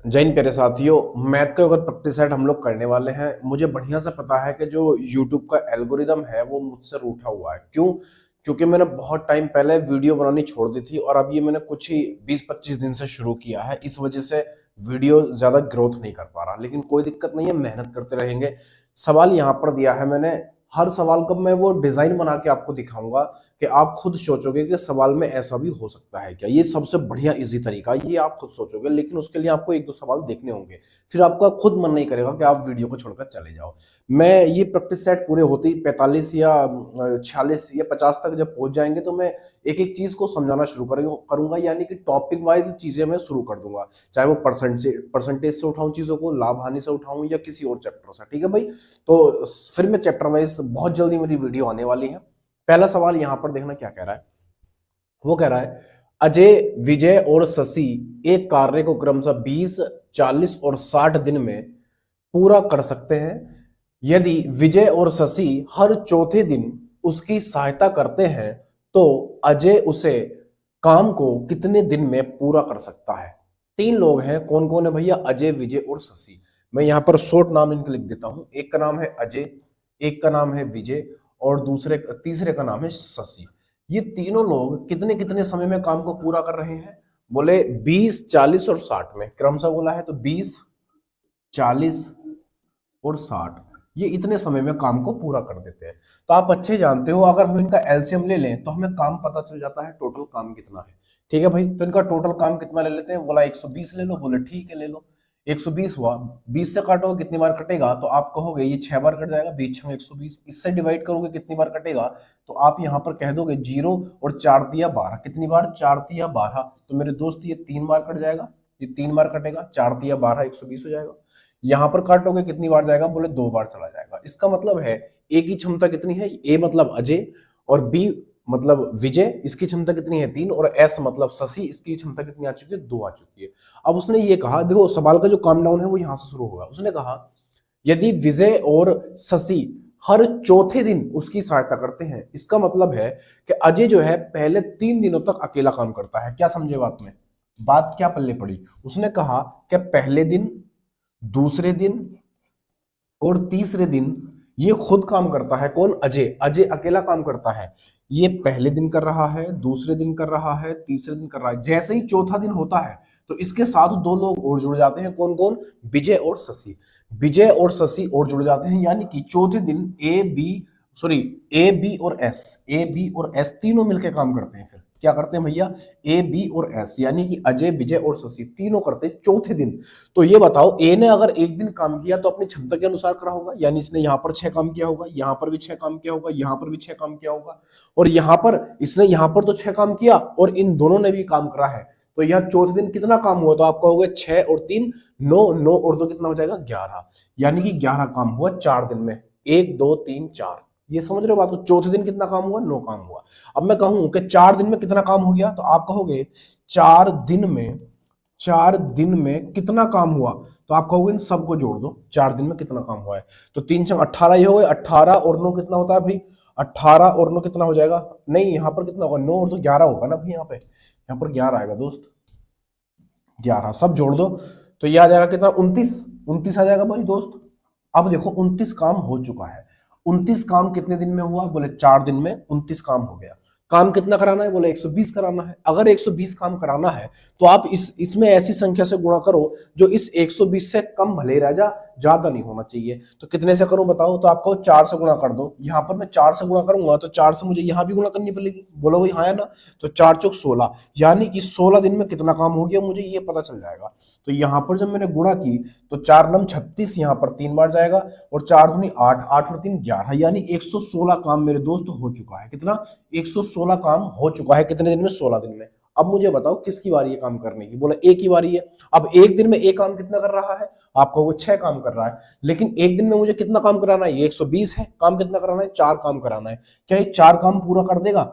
जय हिंद प्यारे साथियों। मैथ का अगर प्रैक्टिस सेट हम लोग करने वाले हैं। मुझे बढ़िया से पता है कि जो यूट्यूब का एल्गोरिदम है वो मुझसे रूठा हुआ है। क्यों? क्योंकि मैंने बहुत टाइम पहले वीडियो बनानी छोड़ दी थी और अब ये मैंने कुछ ही 20-25 दिन से शुरू किया है। इस वजह से वीडियो ज्यादा ग्रोथ नहीं कर पा रहा, लेकिन कोई दिक्कत नहीं है, मेहनत करते रहेंगे। सवाल यहाँ पर दिया है मैंने। हर सवाल का मैं वो डिजाइन बना के आपको दिखाऊंगा कि आप खुद सोचोगे कि सवाल में ऐसा भी हो सकता है क्या। ये सबसे बढ़िया इजी तरीका है, ये आप खुद सोचोगे, लेकिन उसके लिए आपको एक दो सवाल देखने होंगे। फिर आपका खुद मन नहीं करेगा कि आप वीडियो को छोड़कर चले जाओ। मैं ये प्रैक्टिस सेट पूरे होते ही 45 या 46 या 50 तक जब पहुंच जाएंगे तो मैं एक एक चीज को समझाना शुरू करूंगा, यानी कि टॉपिक वाइज चीजें मैं शुरू कर दूंगा। चाहे वो परसेंटेज से उठाऊं चीजों को, लाभ हानि से उठाऊं या किसी और चैप्टर से। ठीक है भाई? तो फिर मैं चैप्टर वाइज बहुत जल्दी मेरी वीडियो आने वाली है। पहला सवाल यहां पर देखना क्या कह रहा है। वो कह रहा है अजय, विजय और शशि एक कार्य को क्रमशः 20, 40 और 60 दिन में पूरा कर सकते हैं। यदि विजय और शशि हर चौथे दिन उसकी सहायता करते हैं तो अजय उसे काम को कितने दिन में पूरा कर सकता है। तीन लोग हैं, कौन कौन है भैया? अजय, विजय और शशि। मैं यहां पर शॉर्ट नाम इनके लिख देता हूं। एक का नाम है अजय, एक का नाम है विजय और तीसरे का नाम है शशि। ये तीनों लोग कितने कितने समय में काम को पूरा कर रहे हैं? बोले 20, 40 और 60 में क्रमशः बोला है, तो 20, 40 और 60 ये इतने समय में काम को पूरा कर देते हैं। तो आप अच्छे जानते हो, अगर हम इनका एलसीएम ले लें तो हमें काम पता चल जाता है टोटल काम कितना है। ठीक है भाई? तो इनका टोटल काम कितना ले लेते हैं। बोला 120 ले लो, बोले ठीक है ले लो। 120 हुआ, 20 से काटोगे कितनी बार कटेगा? तो आप कहोगे ये 6 बार कट जाएगा, 20 छंग 120। इससे डिवाइड करोगे कितनी बार कटेगा? तो आप यहाँ पर कह दोगे 0 और 4 दिया 12। कितनी बार? 4 दिया 12। तो मेरे दोस्त ये 3 बार कट जाएगा, ये 3 बार कटेगा, 4 दिया 12 120 हो जाएगा। यहां पर काटोगे कितनी बार जाएगा? बोले 2 बार चला जाएगा। इसका मतलब है ए की क्षमता कितनी है? ए मतलब अजय और बी मतलब विजय, इसकी क्षमता कितनी है? 3। और एस मतलब शशि, इसकी क्षमता कितनी आ चुकी है? 2 आ चुकी है। अब उसने ये कहा, देखो सवाल का जो काम डाउन है वो यहां से शुरू होगा। उसने कहा यदि विजय और शशि हर चौथे दिन उसकी सहायता करते हैं, इसका मतलब है कि अजय जो है पहले 3 दिनों तक अकेला काम करता है। क्या समझे बात में? बात क्या पल्ले पड़ी? उसने कहा कि पहले दिन, दूसरे दिन और तीसरे दिन ये खुद काम करता है। कौन? अजय। अजय अकेला काम करता है। ये पहले दिन कर रहा है, दूसरे दिन कर रहा है, तीसरे दिन कर रहा है। जैसे ही चौथा दिन होता है तो इसके साथ दो लोग और जुड़ जाते हैं। कौन कौन? विजय और शशि। विजय और शशि और जुड़ जाते हैं, यानी कि चौथे दिन ए बी और एस, ए बी और एस तीनों मिलकर काम करते हैं। फिर क्या करते हैं भैया? ए बी और एस, यानी कि अजय, विजय और शशि तीनों करते हैं चौथे दिन। तो ये बताओ, ए ने अगर एक दिन काम किया तो अपनी क्षमता के अनुसार करा होगा, यानी इसने यहां पर 6 काम किया होगा, यहां पर भी 6 काम किया होगा, यहां पर भी 6 काम किया होगा, और यहां पर इसने यहां पर तो 6 काम किया और इन दोनों ने भी काम करा है। तो यहाँ चौथे दिन कितना काम हुआ? तो आप कहोगे 6 और 3 9, 9 और 2 कितना हो जाएगा? 11। यानी कि 11 काम हुआ 4 दिन में। 1 2 3 4। ये समझ रहे हो बात को? चौथे दिन कितना काम हुआ? 9 काम हुआ। अब मैं कहूं कि 4 दिन में कितना काम हो गया, तो आप कहोगे 4 दिन में, 4 दिन में कितना काम हुआ? तो आप कहोगे इन सबको जोड़ दो, 4 दिन में कितना काम हुआ है। तो 3 छंग 18 ही हो गए। 18 और 9 कितना होता है भाई? 18 और 9 कितना हो जाएगा? नहीं, यहां पर कितना होगा? 9 और 2 11 होगा ना भाई। यहाँ पर 11 आएगा दोस्त। 11 सब जोड़ दो तो ये आ जाएगा कितना? 29। 29 आ जाएगा भाई दोस्त। अब देखो 29 काम हो चुका है। 29 काम कितने दिन में हुआ? बोले 4 दिन में 29 काम हो गया। काम कितना कराना है? बोले 120 कराना है। अगर 120 काम कराना है तो आप इसमें ऐसी संख्या से गुणा करो जो इस 120 से कम भले रह जा, ज्यादा नहीं होना चाहिए। तो कितने से करूं बताओ? तो आपको 4 से गुणा कर दो। यहां पर मैं 4 से गुणा करूंगा तो 4 से मुझे यहां भी गुणा करनी पड़ेगी। बोलो भाई हाँ है ना? तो 4 चौक 16, यानी कि 16 दिन में कितना काम हो गया मुझे ये पता चल जाएगा। तो यहां पर जब मैंने गुणा की तो 4 नम 36, यहां पर 3 बार जाएगा, और 4 दूनी 8, 8 और 3 11, यानी 116 काम मेरे दोस्त हो चुका है। कितना? 116 काम हो चुका है। कितने दिन में? 16 दिन में। अब मुझे बताओ किसकी बारी है काम करने की? बोला एक ही बारी है। अब एक दिन में एक काम कितना कर रहा है? आपको वो 6 काम कर रहा है। लेकिन एक दिन में मुझे कितना काम कराना है? ये 120 है। काम कितना कराना है? 4 काम कराना है। क्या ये 4 काम पूरा कर देगा?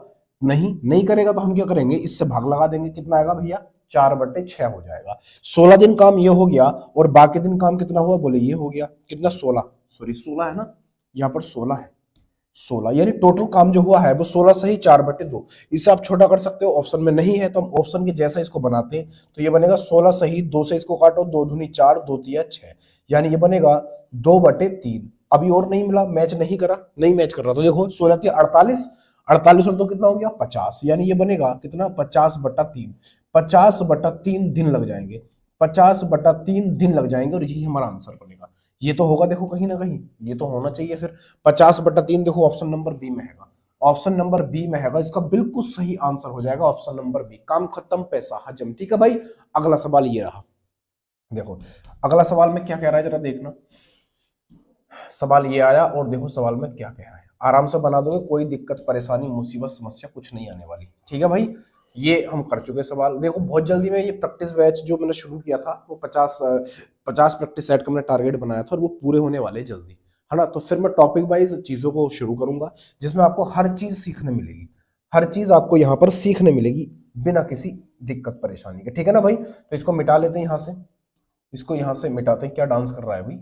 नहीं, नहीं करेगा। तो हम क्या करेंगे? इससे भाग लगा देंगे। कितना आएगा भैया? 4/6 हो जाएगा। 16 दिन काम ये हो गया, और बाकी दिन काम कितना हुआ? बोले ये हो गया कितना? 16। सॉरी 16 है ना, यहाँ पर 16 है। 16, यानी टोटल काम जो हुआ है वो 16 सही 4/2। इससे आप छोटा कर सकते हो, ऑप्शन में नहीं है तो हम ऑप्शन के जैसा इसको बनाते हैं, तो ये बनेगा 16 सही 2 से इसको काटो, 2 दूनी 4, 2 तिया 6, यानी ये बनेगा 2/3। अभी और नहीं मिला, मैच नहीं करा, नहीं मैच कर रहा, तो देखो 16 तिया 48, 48 और 2 कितना हो गया 50, यानी ये बनेगा कितना 50/3, 50/3 दिन लग जाएंगे, 50/3 दिन लग जाएंगे और यही हमारा आंसर बनेगा। ये तो होगा देखो कहीं ना कहीं, ये तो होना चाहिए फिर 50/3, देखो ऑप्शन नंबर बी में हैगा, ऑप्शन नंबर बी में हैगा, इसका बिल्कुल सही आंसर हो जाएगा ऑप्शन नंबर बी, काम खत्म पैसा हजम। ठीक है भाई, अगला सवाल ये रहा, देखो अगला सवाल में क्या कह रहा है जरा देखना, सवाल ये आया और देखो सवाल में क्या कह रहा है, आराम से बना दोगे, कोई दिक्कत परेशानी मुसीबत समस्या कुछ नहीं आने वाली। ठीक है भाई, ये हम कर चुके सवाल, देखो बहुत जल्दी में ये प्रैक्टिस बैच जो मैंने शुरू किया था वो 50 प्रैक्टिस सेट का मैंने टारगेट बनाया था और वो पूरे होने वाले जल्दी, है ना। तो फिर मैं टॉपिक वाइज चीजों को शुरू करूंगा जिसमें आपको हर चीज सीखने मिलेगी, हर चीज आपको यहाँ पर सीखने मिलेगी बिना किसी दिक्कत परेशानी के। ठीक है ना भाई, तो इसको मिटा लेते हैं यहाँ से, इसको यहाँ से मिटाते हैं। क्या डांस कर रहा है भाई,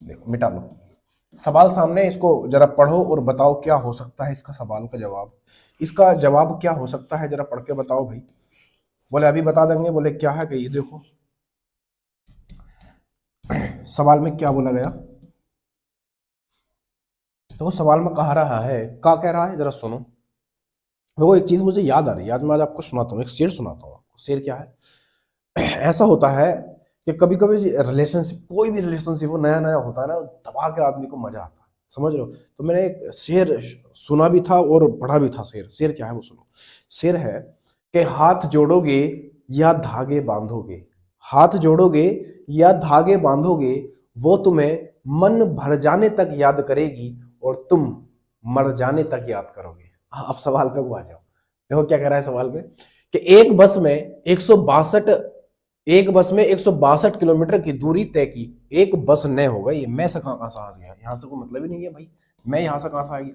देखो मिटा लो। सवाल सामने, इसको जरा पढ़ो और बताओ क्या हो सकता है इसका सवाल का जवाब, इसका जवाब क्या हो सकता है जरा पढ़ के बताओ भाई। बोले अभी बता देंगे, बोले क्या है कि ये देखो सवाल में क्या बोला गया, तो सवाल में कह रहा है, क्या कह रहा है जरा सुनो। देखो एक चीज मुझे याद आ रही है, आज मैं आज आपको सुनाता हूँ, एक शेर सुनाता हूँ आपको। शेर क्या है, ऐसा होता है कि कभी कभी रिलेशनशिप, कोई भी रिलेशनशिप वो नया नया होता है ना, दबा के आदमी को मजा आता है, समझ रहे हो। तो मैंने एक शेर सुना भी था और पढ़ा भी था। शेर, शेर क्या है वो सुनो। शेर है कि हाथ जोड़ोगे या धागे बांधोगे, हाथ जोड़ोगे या धागे बांधोगे, वो तुम्हें मन भर जाने तक याद करेगी और तुम मर जाने तक याद करोगे। अब सवाल पे आ जाओ, देखो क्या कह रहा है सवाल में कि एक बस में 162 किलोमीटर की दूरी तय की, एक बस न होगा, ये मैं से कहां से आ गया, यहां से कोई मतलब ही नहीं है भाई, मैं यहां से कहां से आ गया,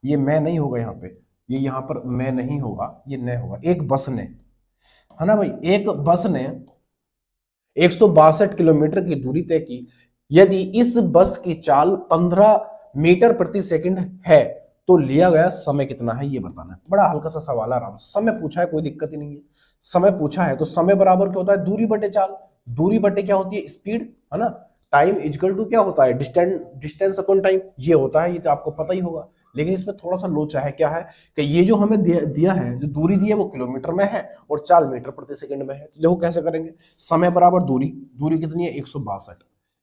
ये मैं नहीं होगा यहाँ पे, ये यहाँ पर मैं नहीं होगा, ये न होगा, एक बस ने, है ना भाई, एक बस ने 162 किलोमीटर की दूरी तय की, यदि इस बस की चाल 15 मीटर प्रति सेकंड है तो लिया गया समय कितना है ये बताना है। बड़ा हल्का सा सवाल है, आराम से समय पूछा है, कोई दिक्कत ही नहीं है। समय पूछा है तो समय बराबर क्या होता है, दूरी बटे चाल, दूरी बटे क्या होती है स्पीड, है ना। टाइम इक्वल टू क्या होता है, डिस्टेंस अपॉन टाइम, ये होता है, ये तो आपको पता ही होगा। लेकिन इसमें थोड़ा सा लोचा है, क्या है कि ये जो हमें दिया है, जो दूरी दी है वो किलोमीटर में है और चाल मीटर प्रति सेकंड में है। तो देखो कैसे करेंगे, समय बराबर दूरी, दूरी कितनी है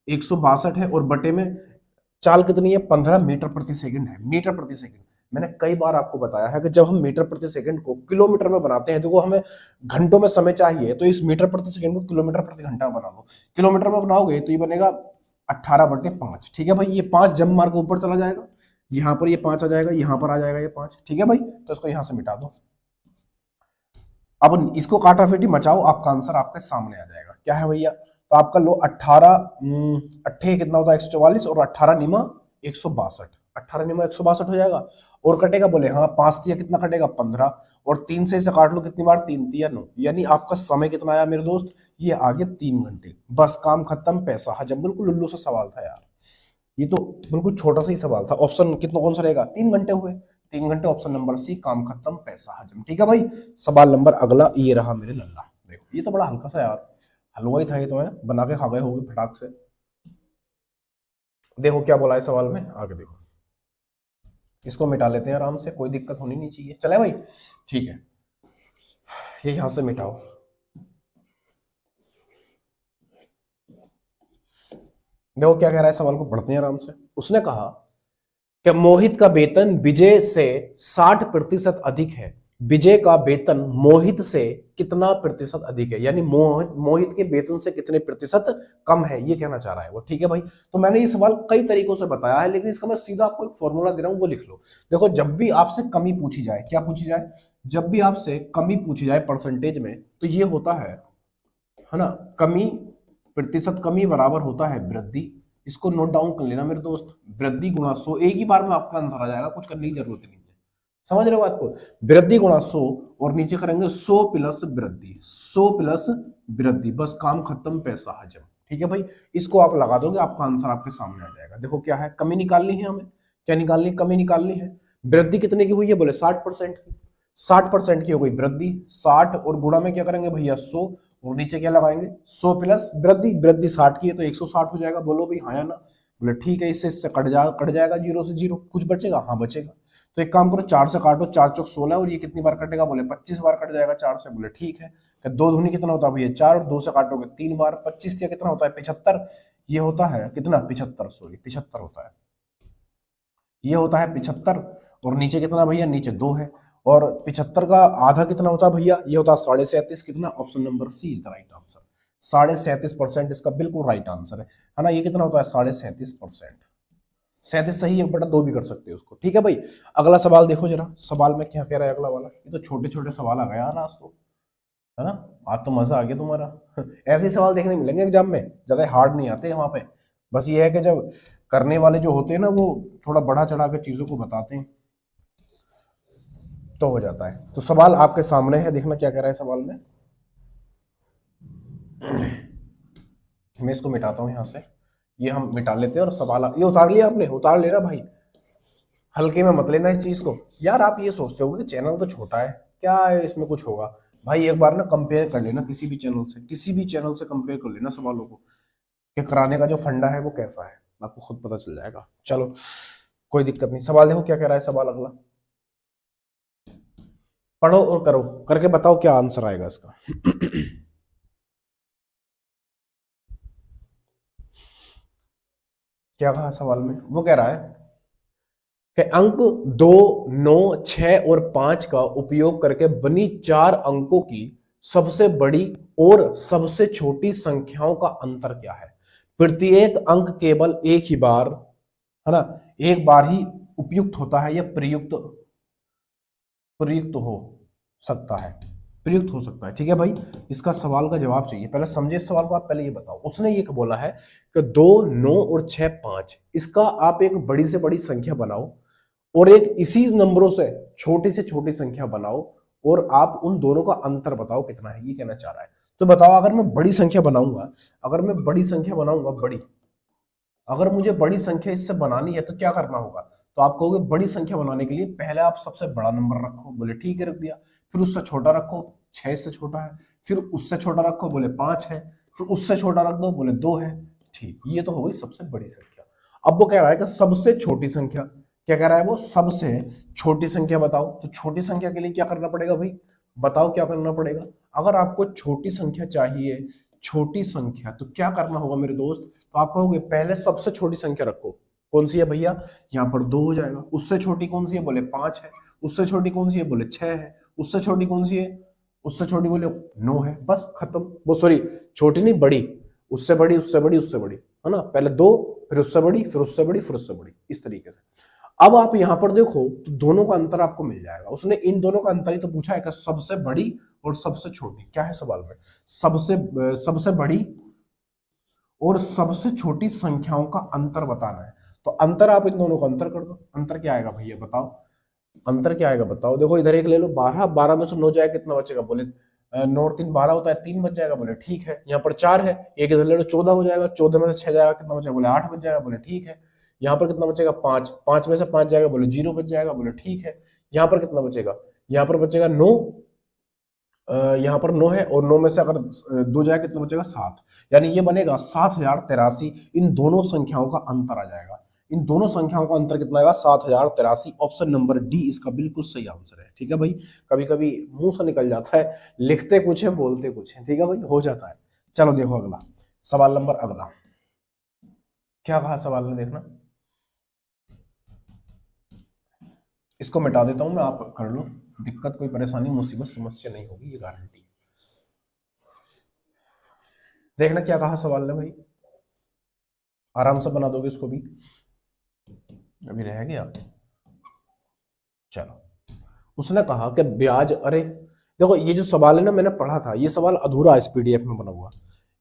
162 है और बटे में चाल कितनी है 15 मीटर प्रति सेकंड है, मीटर प्रति सेकंड। मैंने कई बार आपको बताया है कि जब हम मीटर प्रति सेकंड को किलोमीटर में बनाते हैं, देखो हमें घंटों में समय चाहिए, तो इस मीटर प्रति सेकंड को किलोमीटर प्रति घंटा में बना दो, किलोमीटर में बनाओगे तो ये बनेगा 18/5। ठीक है भाई, ये 5 जब मार के ऊपर चला जाएगा, यहाँ पर ये 5 आ जाएगा, यहाँ पर आ जाएगा ये 5। ठीक है भाई, तो इसको यहाँ से मिटा दो। अब इसको काटाफेटी मचाओ, आपका आंसर आपके सामने आ जाएगा। क्या है भैया, तो आपका लो 18 अट्ठे कितना होता है 144 और 18 निमा 162, 18 निमा 162 हो जाएगा। और कटेगा, बोले हाँ 5 तिया कितना कटेगा 15 और 3 से इसे काट लो कितनी बार, 3 तिया 9, यानी आपका समय कितना आया मेरे दोस्त, ये आगे 3 घंटे। बस काम खत्म पैसा हजम। बिल्कुल लुल्लू सा सवाल था यार, ये तो बिल्कुल छोटा सा ही सवाल था। ऑप्शन कितना कौन सा रहेगा, 3 घंटे हुए, 3 घंटे, ऑप्शन नंबर सी, काम खत्म पैसा हजम। ठीक है भाई, सवाल नंबर अगला ये रहा मेरे लल्ला। देखो ये तो बड़ा हल्का सा यार, हलवा ही था ये, तो है बना के खा गए होगे फटाक से। देखो क्या बोला है सवाल में, आगे देखो, इसको मिटा लेते हैं आराम से, कोई दिक्कत होनी नहीं चाहिए। चले भाई, ठीक है, ये यहां से मिटाओ। देखो क्या कह रहा है, सवाल को पढ़ते हैं आराम से। उसने कहा कि मोहित का वेतन विजय से 60% अधिक है, विजय का वेतन मोहित से कितना प्रतिशत अधिक है, यानी मोहित के वेतन से कितने प्रतिशत कम है, ये कहना चाह रहा है वो। ठीक है भाई, तो मैंने ये सवाल कई तरीकों से बताया है, लेकिन इसका मैं सीधा आपको एक फॉर्मूला दे रहा हूं, वो लिख लो। देखो जब भी आपसे कमी पूछी जाए, क्या पूछी जाए, जब भी आपसे कमी पूछी जाए परसेंटेज में, तो ये होता है ना, कमी, प्रतिशत कमी बराबर होता है वृद्धि। इसको नोट डाउन कर लेना मेरे दोस्त, वृद्धि गुणा 100, एक ही बार में आपका आंसर आ जाएगा, कुछ करने की जरूरत नहीं है। समझ रहे हो बात को, वृद्धि गुणा 100 और नीचे करेंगे 100 प्लस वृद्धि, 100 प्लस वृद्धि, बस काम खत्म पैसा हजम। ठीक है भाई, इसको आप लगा दोगे, आपका आंसर आपके सामने आ जाएगा। देखो क्या है, कमी निकालनी है हमें, क्या निकालनी, कमी निकालनी है। वृद्धि कितने की हुई है, बोले 60% की। 60% की हो गई वृद्धि, 60 और गुणा में क्या करेंगे भैया 100, और नीचे क्या लगाएंगे 100 प्लस वृद्धि, वृद्धि 60 की है तो 160 हो जाएगा। बोलो भाई हाँ या ना, बोले ठीक है, इससे कट जाएगा 0 से 0, कुछ बचेगा, हाँ बचेगा। तो एक काम करो, 4 से काटो, 4 चौक 16, और ये कितनी बार कटेगा, बोले 25 बार कट जाएगा 4 से। बोले ठीक है, दो दूनी कितना होता है भैया 4, और 2 से काटोगे 3 बार, 25 से कितना होता है 75, ये होता है कितना 75, सॉरी 75 होता है, ये होता है 75। और नीचे कितना भैया, नीचे 2 है, और 75 का आधा कितना होता है भैया, ये होता है 37.5, कितना, option number C is the right answer. 37.5% इसका बिल्कुल राइट आंसर है ना। ये कितना होता है 37.5%, 37 सही, 1/2 भी कर सकते हो उसको, ठीक है भाई। अगला सवाल देखो जरा, सवाल में क्या कह रहा है अगला वाला। ये तो छोटे छोटे सवाल आ गया ना आज तो, है ना, आज तो मजा आ गया तुम्हारा। ऐसे सवाल देखने मिलेंगे एग्जाम में, ज्यादा हार्ड नहीं आते वहां पे। बस ये है कि जब करने वाले जो होते हैं ना, वो थोड़ा बढ़ा चढ़ा के चीजों को बताते हैं तो हो जाता है। तो सवाल आपके सामने है, देखना क्या कह रहा है सवाल में। मैं इसको मिटाता हूं यहां से, ये हम मिटा लेते हैं, और सवाल ये उतार लिया आपने, उतार लेना भाई, हल्के में मत लेना इस चीज को। यार आप ये सोचते हो कि चैनल तो छोटा है, क्या है इसमें कुछ होगा। भाई एक बार ना कंपेयर कर लेना किसी भी चैनल से, किसी भी चैनल से कंपेयर कर लेना सवालों को, कि कराने का जो फंडा है वो कैसा है, आपको खुद पता चल जाएगा। चलो कोई दिक्कत नहीं। सवाल देखो क्या कह रहा है सवाल अगला, पढ़ो और करो, करके बताओ क्या आंसर आएगा इसका। क्या कहा सवाल में, वो कह रहा है कि अंक 2, 9, 6 और 5 का उपयोग करके बनी 4 अंकों की सबसे बड़ी और सबसे छोटी संख्याओं का अंतर क्या है। प्रत्येक अंक केवल एक ही बार, है ना, एक बार ही उपयुक्त होता है या प्रयुक्त प्रयुक्त हो सकता है, प्रयुक्त हो सकता है, ठीक है भाई। इसका सवाल का जवाब चाहिए, पहले समझे इस सवाल को, आप पहले ये बताओ। उसने ये बोला है कि 2, 9 और 6, 5, इसका आप एक बड़ी से बड़ी संख्या बनाओ, और एक इसी नंबरों से छोटी संख्या बनाओ, और आप उन दोनों का अंतर बताओ कितना है, ये कहना चाह रहा है। तो बताओ, अगर मैं बड़ी संख्या बनाऊंगा, अगर मैं बड़ी संख्या बनाऊंगा, अगर मुझे बड़ी संख्या इससे बनानी है तो क्या करना होगा। तो आप कहोगे बड़ी संख्या बनाने के लिए पहले आप सबसे बड़ा नंबर रखो, बोले ठीक है रख दिया, फिर उससे छोटा रखो, 6 से छोटा है, फिर उससे छोटा रखो, बोले 5 है, फिर उससे छोटा रख दो, बोले 2 है, ठीक, ये तो हो गई सबसे बड़ी संख्या। अब वो कह रहा है कि सबसे छोटी संख्या, क्या कह रहा है वो, सबसे छोटी संख्या बताओ। तो छोटी संख्या के लिए क्या करना पड़ेगा भाई, बताओ क्या करना पड़ेगा। अगर आपको छोटी संख्या चाहिए, छोटी संख्या, तो क्या करना होगा मेरे दोस्त, तो आप कहोगे पहले सबसे छोटी संख्या रखो, कौन सी है भैया, यहाँ पर 2 हो जाएगा। उससे छोटी कौन सी है, बोले 5 है। उससे छोटी कौन सी है, बोले 6 है। उससे छोटी कौन सी है, उससे छोटी बोले 9 है, बस खत्म। वो सॉरी छोटी नहीं, बड़ी, उससे बड़ी, उससे बड़ी, उससे बड़ी, है ना, पहले 2, फिर उससे बड़ी, फिर उससे बड़ी, फिर उससे बड़ी, इस तरीके से। अब आप यहां पर देखो तो दोनों का अंतर आपको मिल जाएगा। उसने इन दोनों का अंतर ही तो पूछा है कि सबसे बड़ी और सबसे छोटी, क्या है सवाल में, सबसे बड़ी और सबसे छोटी संख्याओं का अंतर बताना है। तो अंतर, आप इन दोनों का अंतर कर दो, अंतर क्या आएगा भैया बताओ, अंतर क्या आएगा बताओ। देखो इधर एक ले लो 12, 12 में से 9 जाए कितना बचेगा, बोले 9 और 3 12 होता है, 3 बच जाएगा, बोले ठीक है। यहाँ पर 4 है, एक इधर ले लो 14 हो जाएगा, 14 में से 6 जाएगा कितना बचेगा, बोले 8 बच जाएगा, बोले ठीक है। यहाँ पर कितना बचेगा 5, 5 में से 5 जाएगा, बोले 0 बच जाएगा, बोले ठीक है। यहाँ पर कितना बचेगा, यहाँ पर बचेगा 9, यहाँ पर 9 है, और 9 में से अगर 2 जाए कितना बचेगा 7, यानी ये बनेगा 7083। इन दोनों संख्याओं का अंतर आ जाएगा, इन दोनों संख्याओं का अंतर कितना आएगा 7083। ऑप्शन नंबर डी इसका बिल्कुल सही आंसर है, ठीक है भाई। कभी कभी मुंह से निकल जाता है, लिखते कुछ है बोलते कुछ है, ठीक है भाई, हो जाता है। चलो देखो अगला सवाल नंबर, अगला क्या कहा सवाल में, देखना, इसको मिटा देता हूं मैं, आप कर लो, दिक्कत कोई परेशानी मुसीबत समस्या नहीं होगी, ये गारंटी। देखना क्या कहा सवाल ने भाई, आराम से बना दोगे इसको भी, अभी रह गया। चलो, उसने कहा कि ब्याज, अरे देखो ये जो सवाल है ना, मैंने पढ़ा था, ये सवाल अधूरा है इस पीडीएफ में बना हुआ,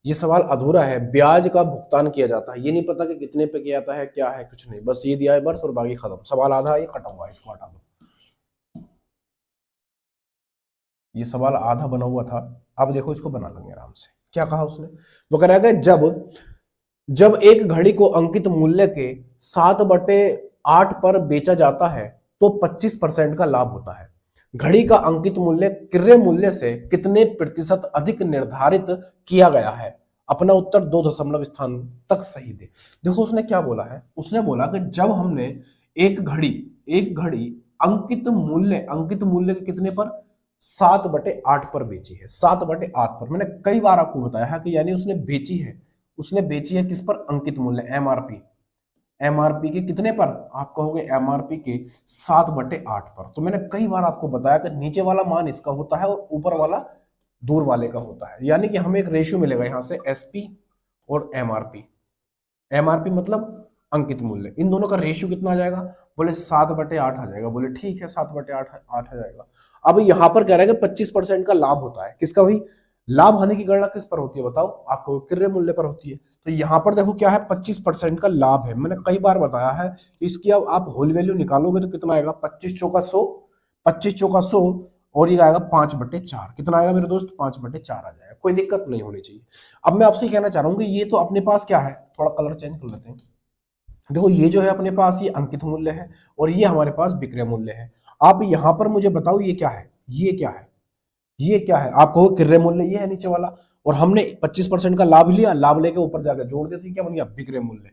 ये सवाल अधूरा है। ब्याज का भुगतान किया जाता है, ये नहीं पता कि कितने पे किया जाता है, क्या है, कुछ नहीं, बस ये दिया है बस, और बाकी खत्म। सवाल आधा ये कटा हुआ है, इसको हटा दो, ये सवाल आधा बना हुआ था। अब देखो इसको बना लेंगे आराम से। क्या कहा उसने, वो कह रहा है जब एक घड़ी को अंकित मूल्य के 7/8 8 पर बेचा जाता है तो 25% का लाभ होता है। घड़ी का अंकित मूल्य क्रय मूल्य से कितने प्रतिशत अधिक निर्धारित किया गया है? अपना उत्तर 2 दशमलव स्थान तक सही दे। देखो उसने क्या बोला है, उसने बोला कि जब हमने एक घड़ी अंकित मूल्य के कितने पर, 7/8 पर बेची है। 7/8 पर मैंने कई बार आपको बताया है कि यानी उसने बेची है किस पर? अंकित मूल्य, एमआरपी के कितने पर? आप कहोगे एमआरपी के 7/8 पर। तो मैंने कई बार आपको बताया कि नीचे वाला मान इसका होता है और ऊपर वाला दूर वाले का होता है। यानी कि हमें एक रेशियो मिलेगा यहां से एसपी और एमआरपी। एमआरपी मतलब अंकित मूल्य, इन दोनों का रेशियो कितना आ जाएगा? बोले 7/8 आ जाएगा। बोले ठीक है, 7/8 आ जाएगा। अब यहां पर कह रहा है कि 25% का लाभ होता है। किसका भाई? लाभ हानि की गणना किस पर होती है बताओ? आपको क्रय मूल्य पर होती है। तो यहां पर देखो क्या है, 25% का लाभ है। मैंने कई बार बताया है इसकी अब आप होल वैल्यू निकालोगे तो कितना आएगा? 25 चौका 100, 25 चौका 100 और ये आएगा 5/4। कितना आएगा मेरे दोस्त? 5/4 आ जाएगा। कोई दिक्कत नहीं होनी चाहिए। अब मैं आपसे कहना चाह रहा हूँ कि ये तो अपने पास क्या है, थोड़ा कलर चेंज कर लेते हैं। देखो ये जो है अपने पास ये अंकित मूल्य है और ये हमारे पास विक्रय मूल्य है। आप यहां पर मुझे बताओ ये क्या है? ये क्या है? ये क्या है? आप कहो क्रय मूल्य, ये है नीचे वाला। और हमने 25% का लाभ लिया, लाभ लेके ऊपर जाकर जोड़ दिया तो क्या बन गया? विक्रय मूल्य।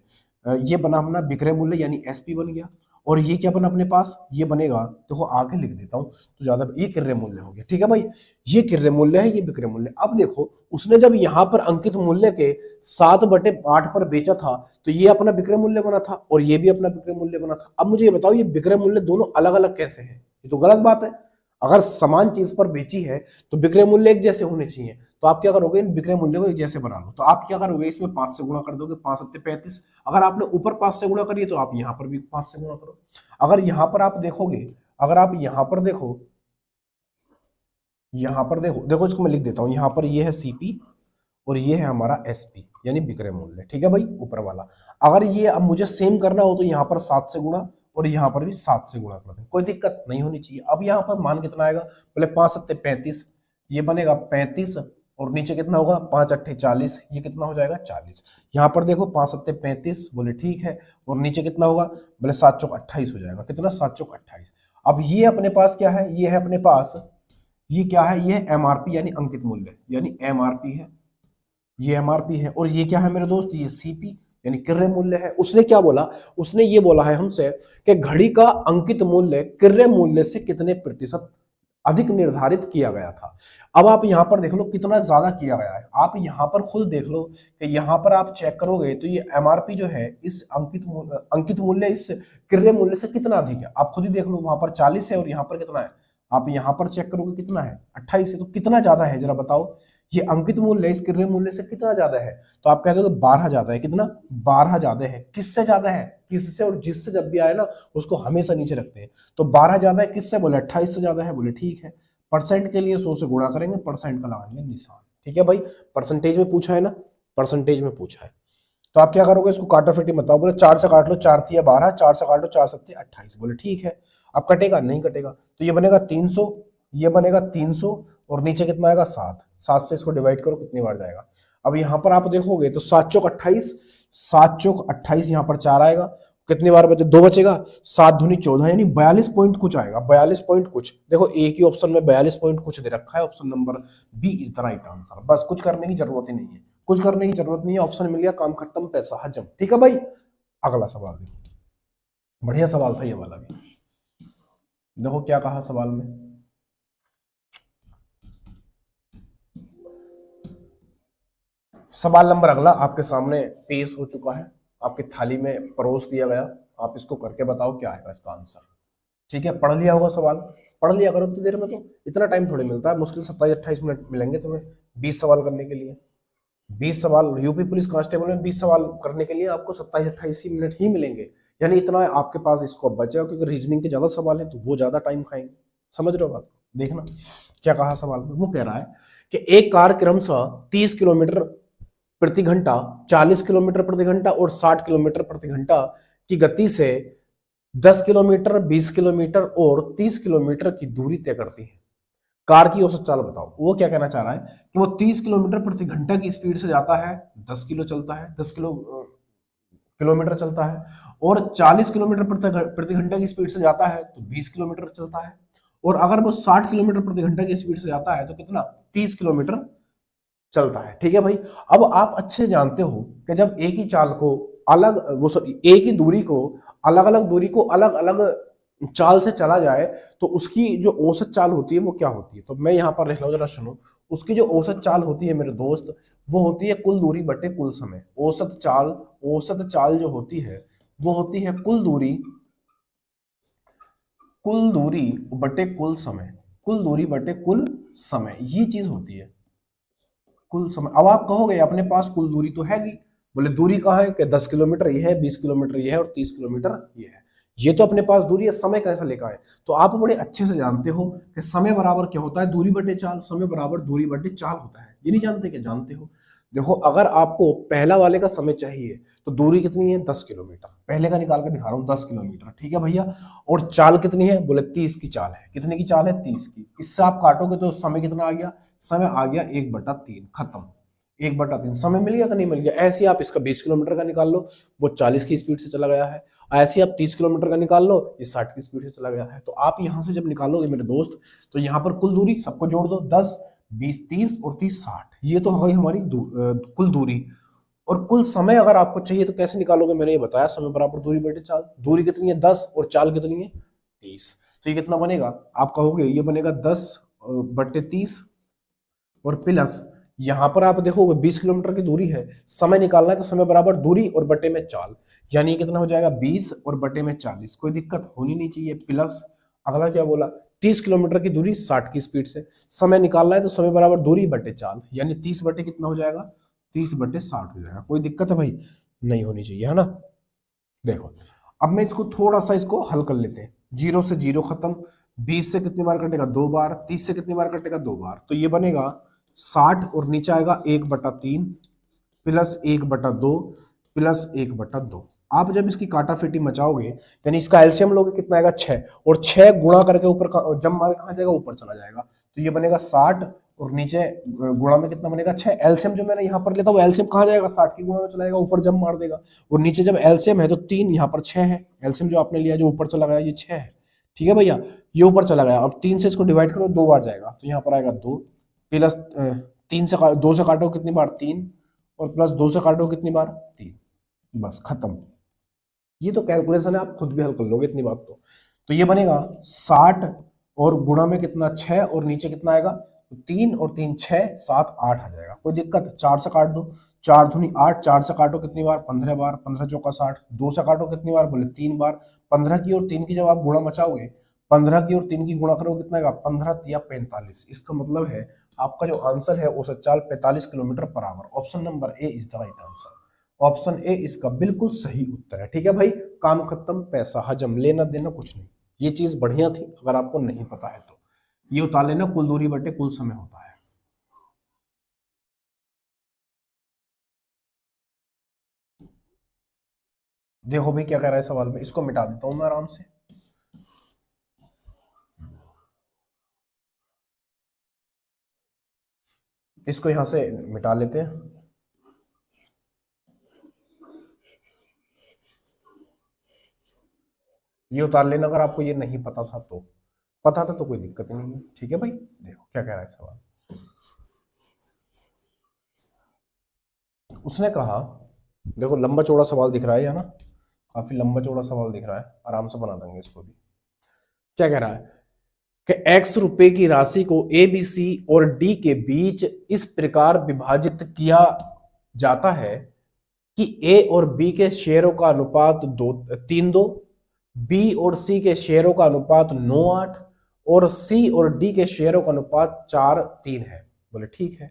ये बना अपना विक्रय मूल्य यानी एसपी बन गया। और ये क्या बना अपने पास? ये बनेगा, देखो आगे लिख देता हूं तो ज्यादा, ये क्रय मूल्य हो गया। ठीक है भाई, ये क्रय मूल्य है, ये विक्रय मूल्य। अब देखो उसने जब यहां पर अंकित मूल्य के 7/8 पर बेचा था तो ये अपना विक्रय मूल्य बना था और ये भी अपना विक्रय मूल्य बना था। अब मुझे ये बताओ ये विक्रय मूल्य दोनों अलग अलग कैसे हैं? ये तो गलत बात है। अगर समान चीज पर बेची है तो विक्रय मूल्य एक जैसे होने चाहिए। तो आप क्या करोगे? इन विक्रय मूल्य को एक जैसे बना लो। तो आप क्या करोगे? इसमें 5 से गुणा कर दोगे, 5 सत्ते 35। अगर आपने ऊपर 5 से गुणा करिए तो आप यहां पर भी 5 से गुणा करो। अगर यहां पर आप देखोगे, अगर आप यहां पर देखो, देखो इसको मैं लिख देता हूं। यहां पर ये है सीपी और ये है हमारा एसपी यानी विक्रय मूल्य। ठीक है भाई, ऊपर वाला। अगर ये अब मुझे सेम करना हो तो यहाँ पर 7 से गुणा और यहाँ पर भी 7 से गुणा कर दें, कोई दिक्कत नहीं होनी चाहिए। अब यहाँ पर मान कितना आएगा? बोले 5 सत्ते 35, ये बनेगा 35 और नीचे कितना होगा? 5 अट्ठे 40, ये कितना हो जाएगा? 40। यहाँ पर देखो 5 सत्ते 35, बोले ठीक है। और नीचे कितना होगा? बोले 7 चौक 28 हो जाएगा। कितना? 7 चौक 28। अब ये अपने पास क्या है? ये है अपने पास, ये क्या है? ये एमआरपी यानी अंकित मूल्य, यानी एमआरपी है, ये एमआरपी है। और ये क्या है मेरे दोस्त? ये सीपी यानी क्रय मूल्य है। उसने क्या बोला? उसने ये बोला है हमसे कि घड़ी का अंकित मूल्य क्रय मूल्य से कितने प्रतिशत अधिक निर्धारित किया गया था। अब आप यहां पर देख लो कितना ज्यादा किया गया है। आप यहां पर खुद देख लो कि यहां पर आप चेक करोगे तो ये एमआरपी जो है इस अंकित मूल्य इस क्रय मूल्य से कितना अधिक है। आप खुद ही देख लो, वहां पर 40 है और यहां पर कितना है? आप यहां पर चेक करोगे कितना है? 28 है। तो कितना ज्यादा है जरा बताओ? ये अंकित मूल्य इस क्रय मूल्य से कितना ज्यादा है? तो आप कहते हो 12 ज्यादा है। कितना? 12 ज्यादा है। किससे ज्यादा है? किससे और जिससे जब भी आए ना उसको हमेशा नीचे रखते हैं। तो 12 ज्यादा है किससे? बोले 28 से ज्यादा है। बोले ठीक है। परसेंट के लिए 100 से गुणा करेंगे, परसेंट का लगाएंगे निशान। ठीक है भाई, परसेंटेज में पूछा है ना, परसेंटेज में पूछा है। तो आप क्या करोगे? इसको काटाफिटी बताओ। बोले 4 से काट लो, 4 तिया 12, 4 से काट लो, 4 सत्ते 28। बोले ठीक है। अब कटेगा? नहीं कटेगा। तो ये बनेगा 300, ये बनेगा 300 और नीचे कितना आएगा? 7। 7 से इसको डिवाइड करो, कितनी बार जाएगा? अब यहां पर आप देखोगे तो 7 चौक 28, 7 चौक 28, यहां पर 4 आएगा। कितनी बार बचे? 2 बचेगा। 7 दूनी 14 यानी 42 पॉइंट कुछ आएगा। 42 पॉइंट कुछ। देखो एक ही ऑप्शन में 42 पॉइंट कुछ दे रखा है। Option number B is the right answer. बस कुछ करने की जरूरत ही नहीं है, कुछ करने की जरूरत नहीं है। ऑप्शन मिल गया, काम खत्म, पैसा हजम। ठीक है भाई, अगला सवाल देखो। बढ़िया सवाल था ये वाला भी। देखो क्या कहा सवाल में। सवाल नंबर अगला आपके सामने पेश हो चुका है, आपकी थाली में परोस दिया गया। आप इसको करके बताओ क्या आएगा इसका आंसर। ठीक है, पढ़ लिया होगा सवाल, पढ़ लिया करो इतनी देर में। तो इतना टाइम थोड़ी मिलता है, मुश्किल 27-28 मिनट मिलेंगे तुम्हें 20 सवाल करने के लिए। 20 सवाल यूपी पुलिस कांस्टेबल में 20 सवाल करने के लिए आपको 27-28 ही मिनट ही मिलेंगे। यानी इतना आपके पास इसको बचेगा, क्योंकि रीजनिंग के ज्यादा सवाल है तो वो ज्यादा टाइम खाएंगे। समझ रहे हो बात? देखना क्या कहा सवाल में। वो कह रहा है कि एक कार क्रमशः 30 किलोमीटर प्रति घंटा, 40 किलोमीटर प्रति घंटा और 60 किलोमीटर प्रति घंटा की गति से 10 किलोमीटर, 20 किलोमीटर और 30 किलोमीटर की दूरी तय करती है। कार की औसत चाल बताओ। वो क्या कहना चाह रहा है कि वो 30 किलोमीटर प्रति घंटा की स्पीड से जाता है, 10 किलो चलता है, 10 किलो किलोमीटर चलता है, और 40 किलोमीटर प्रति घंटे की स्पीड से जाता है तो 20 किलोमीटर चलता है, और अगर वो 60 किलोमीटर प्रति घंटे की स्पीड से जाता है तो कितना, 30 किलोमीटर चलता है। ठीक है भाई। अब आप अच्छे से जानते हो कि जब एक ही चाल को अलग वो सॉरी एक ही दूरी को अलग अलग चाल से चला जाए तो उसकी जो औसत चाल होती है वो क्या होती है। तो मैं यहाँ पर लिख रहा हूँ, जरा सुनो। उसकी जो औसत चाल होती है मेरे दोस्त, वो होती है कुल दूरी बटे कुल समय। औसत चाल जो होती है वो होती है कुल दूरी बटे कुल समय। कुल दूरी बटे कुल समय, ये चीज होती है कुल समय। अब आप कहोगे अपने पास कुल दूरी तो हैगी, बोले दूरी कहाँ है कि 10 किलोमीटर ये है, 20 किलोमीटर ये है और 30 किलोमीटर ये है, ये तो अपने पास दूरी है, समय कैसा लेकर आए। तो आप बड़े अच्छे से जानते हो कि समय बराबर क्या होता है, दूरी बटे चाल। समय बराबर दूरी बटे चाल होता है, ये नहीं जानते क्या, जानते हो। देखो अगर आपको पहला वाले का समय चाहिए तो दूरी कितनी है, 10 किलोमीटर। पहले का निकाल कर दिखा रहा हूँ, 10 किलोमीटर, ठीक है भैया। और चाल कितनी है, बोले 30 की चाल है। कितने की चाल है, 30 की। इससे आप काटोगे तो समय कितना आ गया, समय आ गया 1/3, खत्म। 1/3 समय मिल गया कि नहीं मिल गया। ऐसे ही आप इसका 20 किलोमीटर का निकाल लो, वो 40 की स्पीड से चला गया है। ऐसे ही आप 30 किलोमीटर का निकाल लो, ये 60 की स्पीड से चला गया है। तो आप यहां से जब निकालोगे मेरे दोस्त, तो यहाँ पर कुल दूरी सबको जोड़ दो, 10 20 30 और 30 60, ये तो हो गई हमारी कुल दूरी। और कुल समय अगर आपको चाहिए तो कैसे निकालोगे, मैंने ये बताया, समय बराबर दूरी बटे चाल। दूरी कितनी है, 10, और चाल कितनी है, 30। तो ये कितना बनेगा, आप कहोगे ये बनेगा 10/30, और प्लस यहां पर आप देखोगे 20 किलोमीटर की दूरी है, समय निकालना है तो समय बराबर दूरी और बटे में चाल, यानी कितना हो जाएगा, 20 और बटे में 40। कोई दिक्कत होनी नहीं चाहिए। प्लस अगला क्या बोला, 30 किलोमीटर की दूरी 60 की स्पीड से, समय निकालना है तो समय बराबर दूरी बटे चाल, यानी 30 बटे कितना हो जाएगा, 30/60 हो जाएगा। कोई दिक्कत है भाई, नहीं होनी चाहिए, है ना। देखो अब मैं इसको थोड़ा सा इसको हल कर लेते हैं। 0 से 0 खत्म, 20 से कितनी बार कटेगा, 2 बार, 30 से कितनी बार कटेगा, 2 बार। तो ये बनेगा 60, और नीचे आएगा 1/3 प्लस 1/2 प्लस 1/2। आप जब इसकी काटाफीटी मचाओगे, यानी इसका एलसीएम लोगे, कितना आएगा, 6, और 6 गुणा करके ऊपर जब मारे कहाँ जाएगा, ऊपर चला जाएगा। तो ये बनेगा 60, और नीचे गुणा में कितना बनेगा, 6। एलसीएम जो मैंने यहाँ पर लेता वो एलसीएम कहाँ जाएगा, 60 की गुणा में चलाएगा, ऊपर जब मार देगा। और नीचे जब एलसीएम है तो 3, यहाँ पर 6 है। एलसीएम जो आपने लिया जो ऊपर चला गया, ये 6 है, ठीक है भैया। ये ऊपर चला गया, अब 3 से इसको डिवाइड करो, 2 बार जाएगा, तो यहाँ पर आएगा 2 प्लस 2 से काटो कितनी बार, 3, और प्लस 2 से काटो कितनी बार, 3। बस खत्म। ये तो कैलकुलेशन है, आप खुद भी हल कर लोगे इतनी बात तो ये बनेगा 60, और गुणा में कितना, 6, और नीचे कितना आएगा, तो 3 और 3 6 7 8 आ जाएगा। कोई दिक्कत, 4 से काट दो, 4 दूनी 8, 4 से काटो कितनी बार, 15 बार, 15 चौका 60। 2 से काटो कितनी बार, बोले 3 बार। 15 की और 3 की जब आप गुणा मचाओगे, 15 की और 3 की गुणा करोगे कितना आएगा, 15 या 45। इसका मतलब है आपका जो आंसर है औसत चाल 45 kilometre per hour. Option number A is the right answer. Option A इसका बिल्कुल सही उत्तर है। ठीक है भाई, काम खत्म, पैसा हजम, लेना देना कुछ नहीं। ये चीज बढ़िया थी, अगर आपको नहीं पता है तो ये उतार लेना, कुल दूरी बटे कुल समय होता है। देखो भाई क्या कह रहा है सवाल में, इसको मिटा देता हूं मैं आराम से। इसको यहां से मिटा लेते हैं। ये उतार लेना अगर आपको ये नहीं पता था तो। पता था तो कोई दिक्कत नहीं है। ठीक है भाई, देखो क्या कह रहा है सवाल। उसने कहा, देखो लंबा चौड़ा सवाल दिख रहा है या ना, काफी लंबा चौड़ा सवाल दिख रहा है, आराम से बना देंगे इसको भी। क्या कह रहा है कि x रुपए की राशि को ए बी सी और डी के बीच इस प्रकार विभाजित किया जाता है कि ए और बी के शेयरों का अनुपात 3:2, बी और सी के शेयरों का अनुपात 9:8, और सी और डी के शेयरों का अनुपात 4:3 है। बोले ठीक है,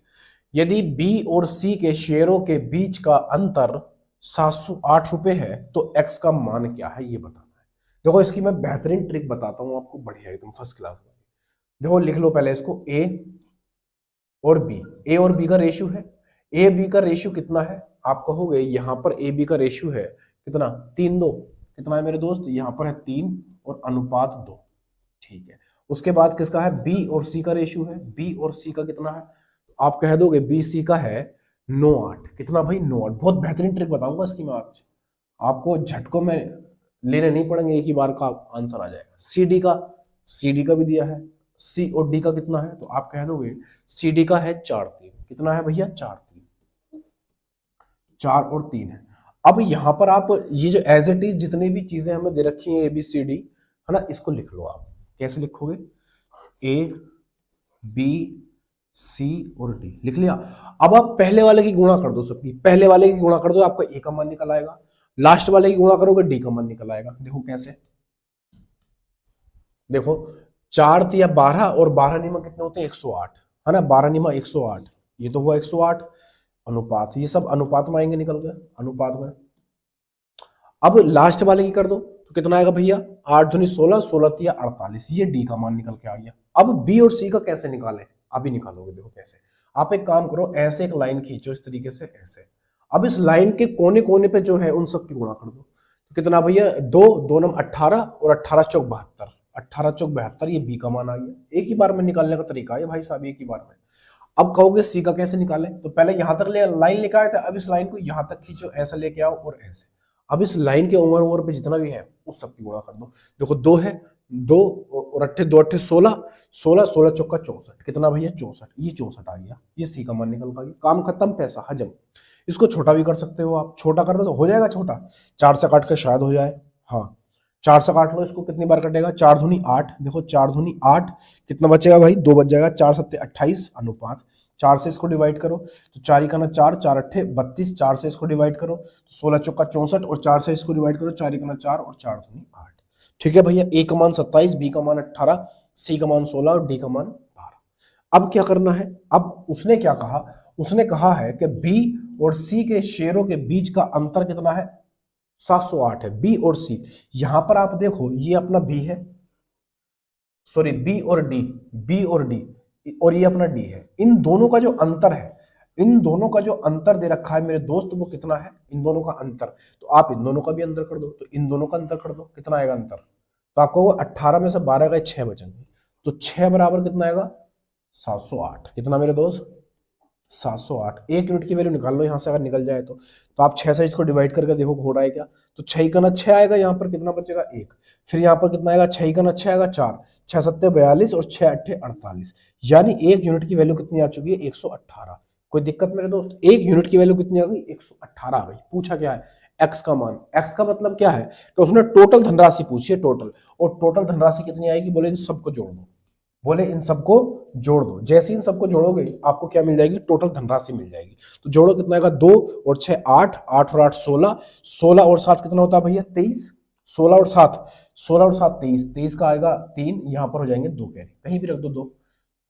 यदि बी और सी के शेयरों के बीच का अंतर 708 रुपए है तो एक्स का मान क्या है, ये बताना है। देखो इसकी मैं बेहतरीन ट्रिक बताता हूं आपको, बढ़िया एकदम फर्स्ट क्लास वाली। देखो लिख लो पहले इसको, ए और बी का रेशियो है। ए बी का रेशियो कितना है, आप कहोगे यहां पर ए बी का रेशियो है कितना, 3:2। कितना है मेरे दोस्त, यहां पर है 3 और अनुपात 2। ठीक है, उसके बाद किसका है, बी और सी का रेशियो है। बी और सी का कितना है, आप कह दोगे बी सी का है 9:8। कितना भाई, 9:8। बहुत बेहतरीन ट्रिक बताऊंगा इसकी मैं आज। आपको झटकों में लेने नहीं पड़ेंगे, एक ही बार का आंसर आ जाएगा। सी डी का भी दिया है, सी और डी का कितना है, तो आप कह दोगे सी डी का है 4 3। कितना है भैया? 4 3, 4 और 3 है। अब यहां पर आप ये जो एज इट इज जितनी भी चीजें हमें दे रखी हैं ABCD, है ना, इसको लिख लो आप। कैसे लिखोगे? A B C और D लिख लिया। अब आप पहले वाले की गुणा कर दो, सबकी पहले वाले की गुणा कर दो, आपका A का मान निकल आएगा। लास्ट वाले की गुणा करोगे D का मान निकल आएगा। देखो कैसे, देखो 4 × 12 और 12 नियम कितने होते हैं? 108, है ना, 12 नियम 108, ये तो हुआ 108। अनुपात, ये सब अनुपात में आएंगे निकल गए, अनुपात में। अब लास्ट वाले की कर दो तो कितना आएगा भैया? 8 दूनी 16, 16 तिया 48, ये डी का मान निकल के आ गया। अब बी और सी का कैसे निकाले? अभी निकालोगे, देखो कैसे। आप एक काम करो, ऐसे एक लाइन खींचो इस तरीके से, ऐसे। अब इस लाइन के कोने कोने पे जो है उन सब की गुणा कर दो, तो कितना भैया? 2 2 नम 18 और 18 चौक 72, 18 चौक 72, ये बी का मान आ गया। एक ही बार में निकालने का तरीका है भाई साहब, एक ही बार में। अब कहोगे सी का कैसे निकाले? तो पहले यहां तक लाइन लेके आए थे, अब इस लाइन को यहां तक खींचो, ऐसे लेके आओ और ऐसे। अब इस लाइन के उम्र पे जितना भी है उस सबकी गुणा कर दो। देखो 2 है, 2 और 8 2 8 16, 16 16 चौका 64, कितना भैया? 64, ये 64 आ गया, ये सी का मान निकल गया। काम खत्म, पैसा हजम। इसको छोटा भी कर सकते हो आप, छोटा कर दो तो हो जाएगा छोटा, 4 से काट के शायद हो जाए। हाँ 4 से काट लो इसको, कितनी बार कटेगा? 4 दूनी 8, देखो 4 दूनी 8, कितना बचेगा भाई? 2 बच जाएगा। 4 7 28, अनुपात 4 से इसको डिवाइड करो तो 4 ही ना 4, 4 8 32, 4 से इसको डिवाइड करो तो 16 चौका 64, और 4 से इसको डिवाइड करो, 4 ही ना 4 और 4 दूनी 8। ठीक है भैया, ए का मान 27, बी का मान 18, सी का मान 16 और डी का मान 12। अब क्या करना है? अब उसने क्या कहा? उसने कहा है कि बी और सी के शेयरों के बीच का अंतर कितना है? 708 है, बी और सी। यहां पर आप देखो, ये अपना बी है, सॉरी बी और डी, बी और डी, और ये अपना डी है। इन दोनों का जो अंतर है, इन दोनों का जो अंतर दे रखा है मेरे दोस्त, वो कितना है? इन दोनों का अंतर। तो आप इन दोनों का भी अंतर कर दो, तो इन दोनों का अंतर कर दो, कितना आएगा अंतर? तो आपको वो 18 में से 12 गए, 6 बचेंगे, तो 6 बराबर कितना आएगा? 708। कितना मेरे दोस्त? 708। 1 यूनिट की वैल्यू निकाल लो यहां से, अगर निकल जाए तो आप 6 से इसको डिवाइड करके देखो हो रहा है क्या। तो 6 का ना 6 आएगा, यहाँ पर कितना बचेगा? 1। फिर यहाँ पर कितना आएगा? 6 का ना 6 आएगा, 4, 6 7 42 और 6 8 48, यानी 1 यूनिट की वैल्यू कितनी आ चुकी है? 118। कोई दिक्कत मेरे दोस्त? 1 यूनिट की वैल्यू कितनी आ गई? 118 आ गई। पूछा क्या है? एक्स का मान। एक्स का मतलब क्या है कि उसने टोटल धनराशि पूछी है, टोटल, और टोटल धनराशि कितनी आएगी? बोले इन सबको जोड़ दो, बोले इन सबको जोड़ दो। जैसे इन सबको जोड़ोगे आपको क्या मिल जाएगी? टोटल धनराशि मिल जाएगी। तो जोड़ो, कितना आएगा? 2 और 6 8, 8 और 8 16, 16 और 7 कितना होता है भैया? 23। 16 और 7, 16 और 7 23, 23 का आएगा 3, यहां पर हो जाएंगे 2 कैरी, कहीं भी रख दो,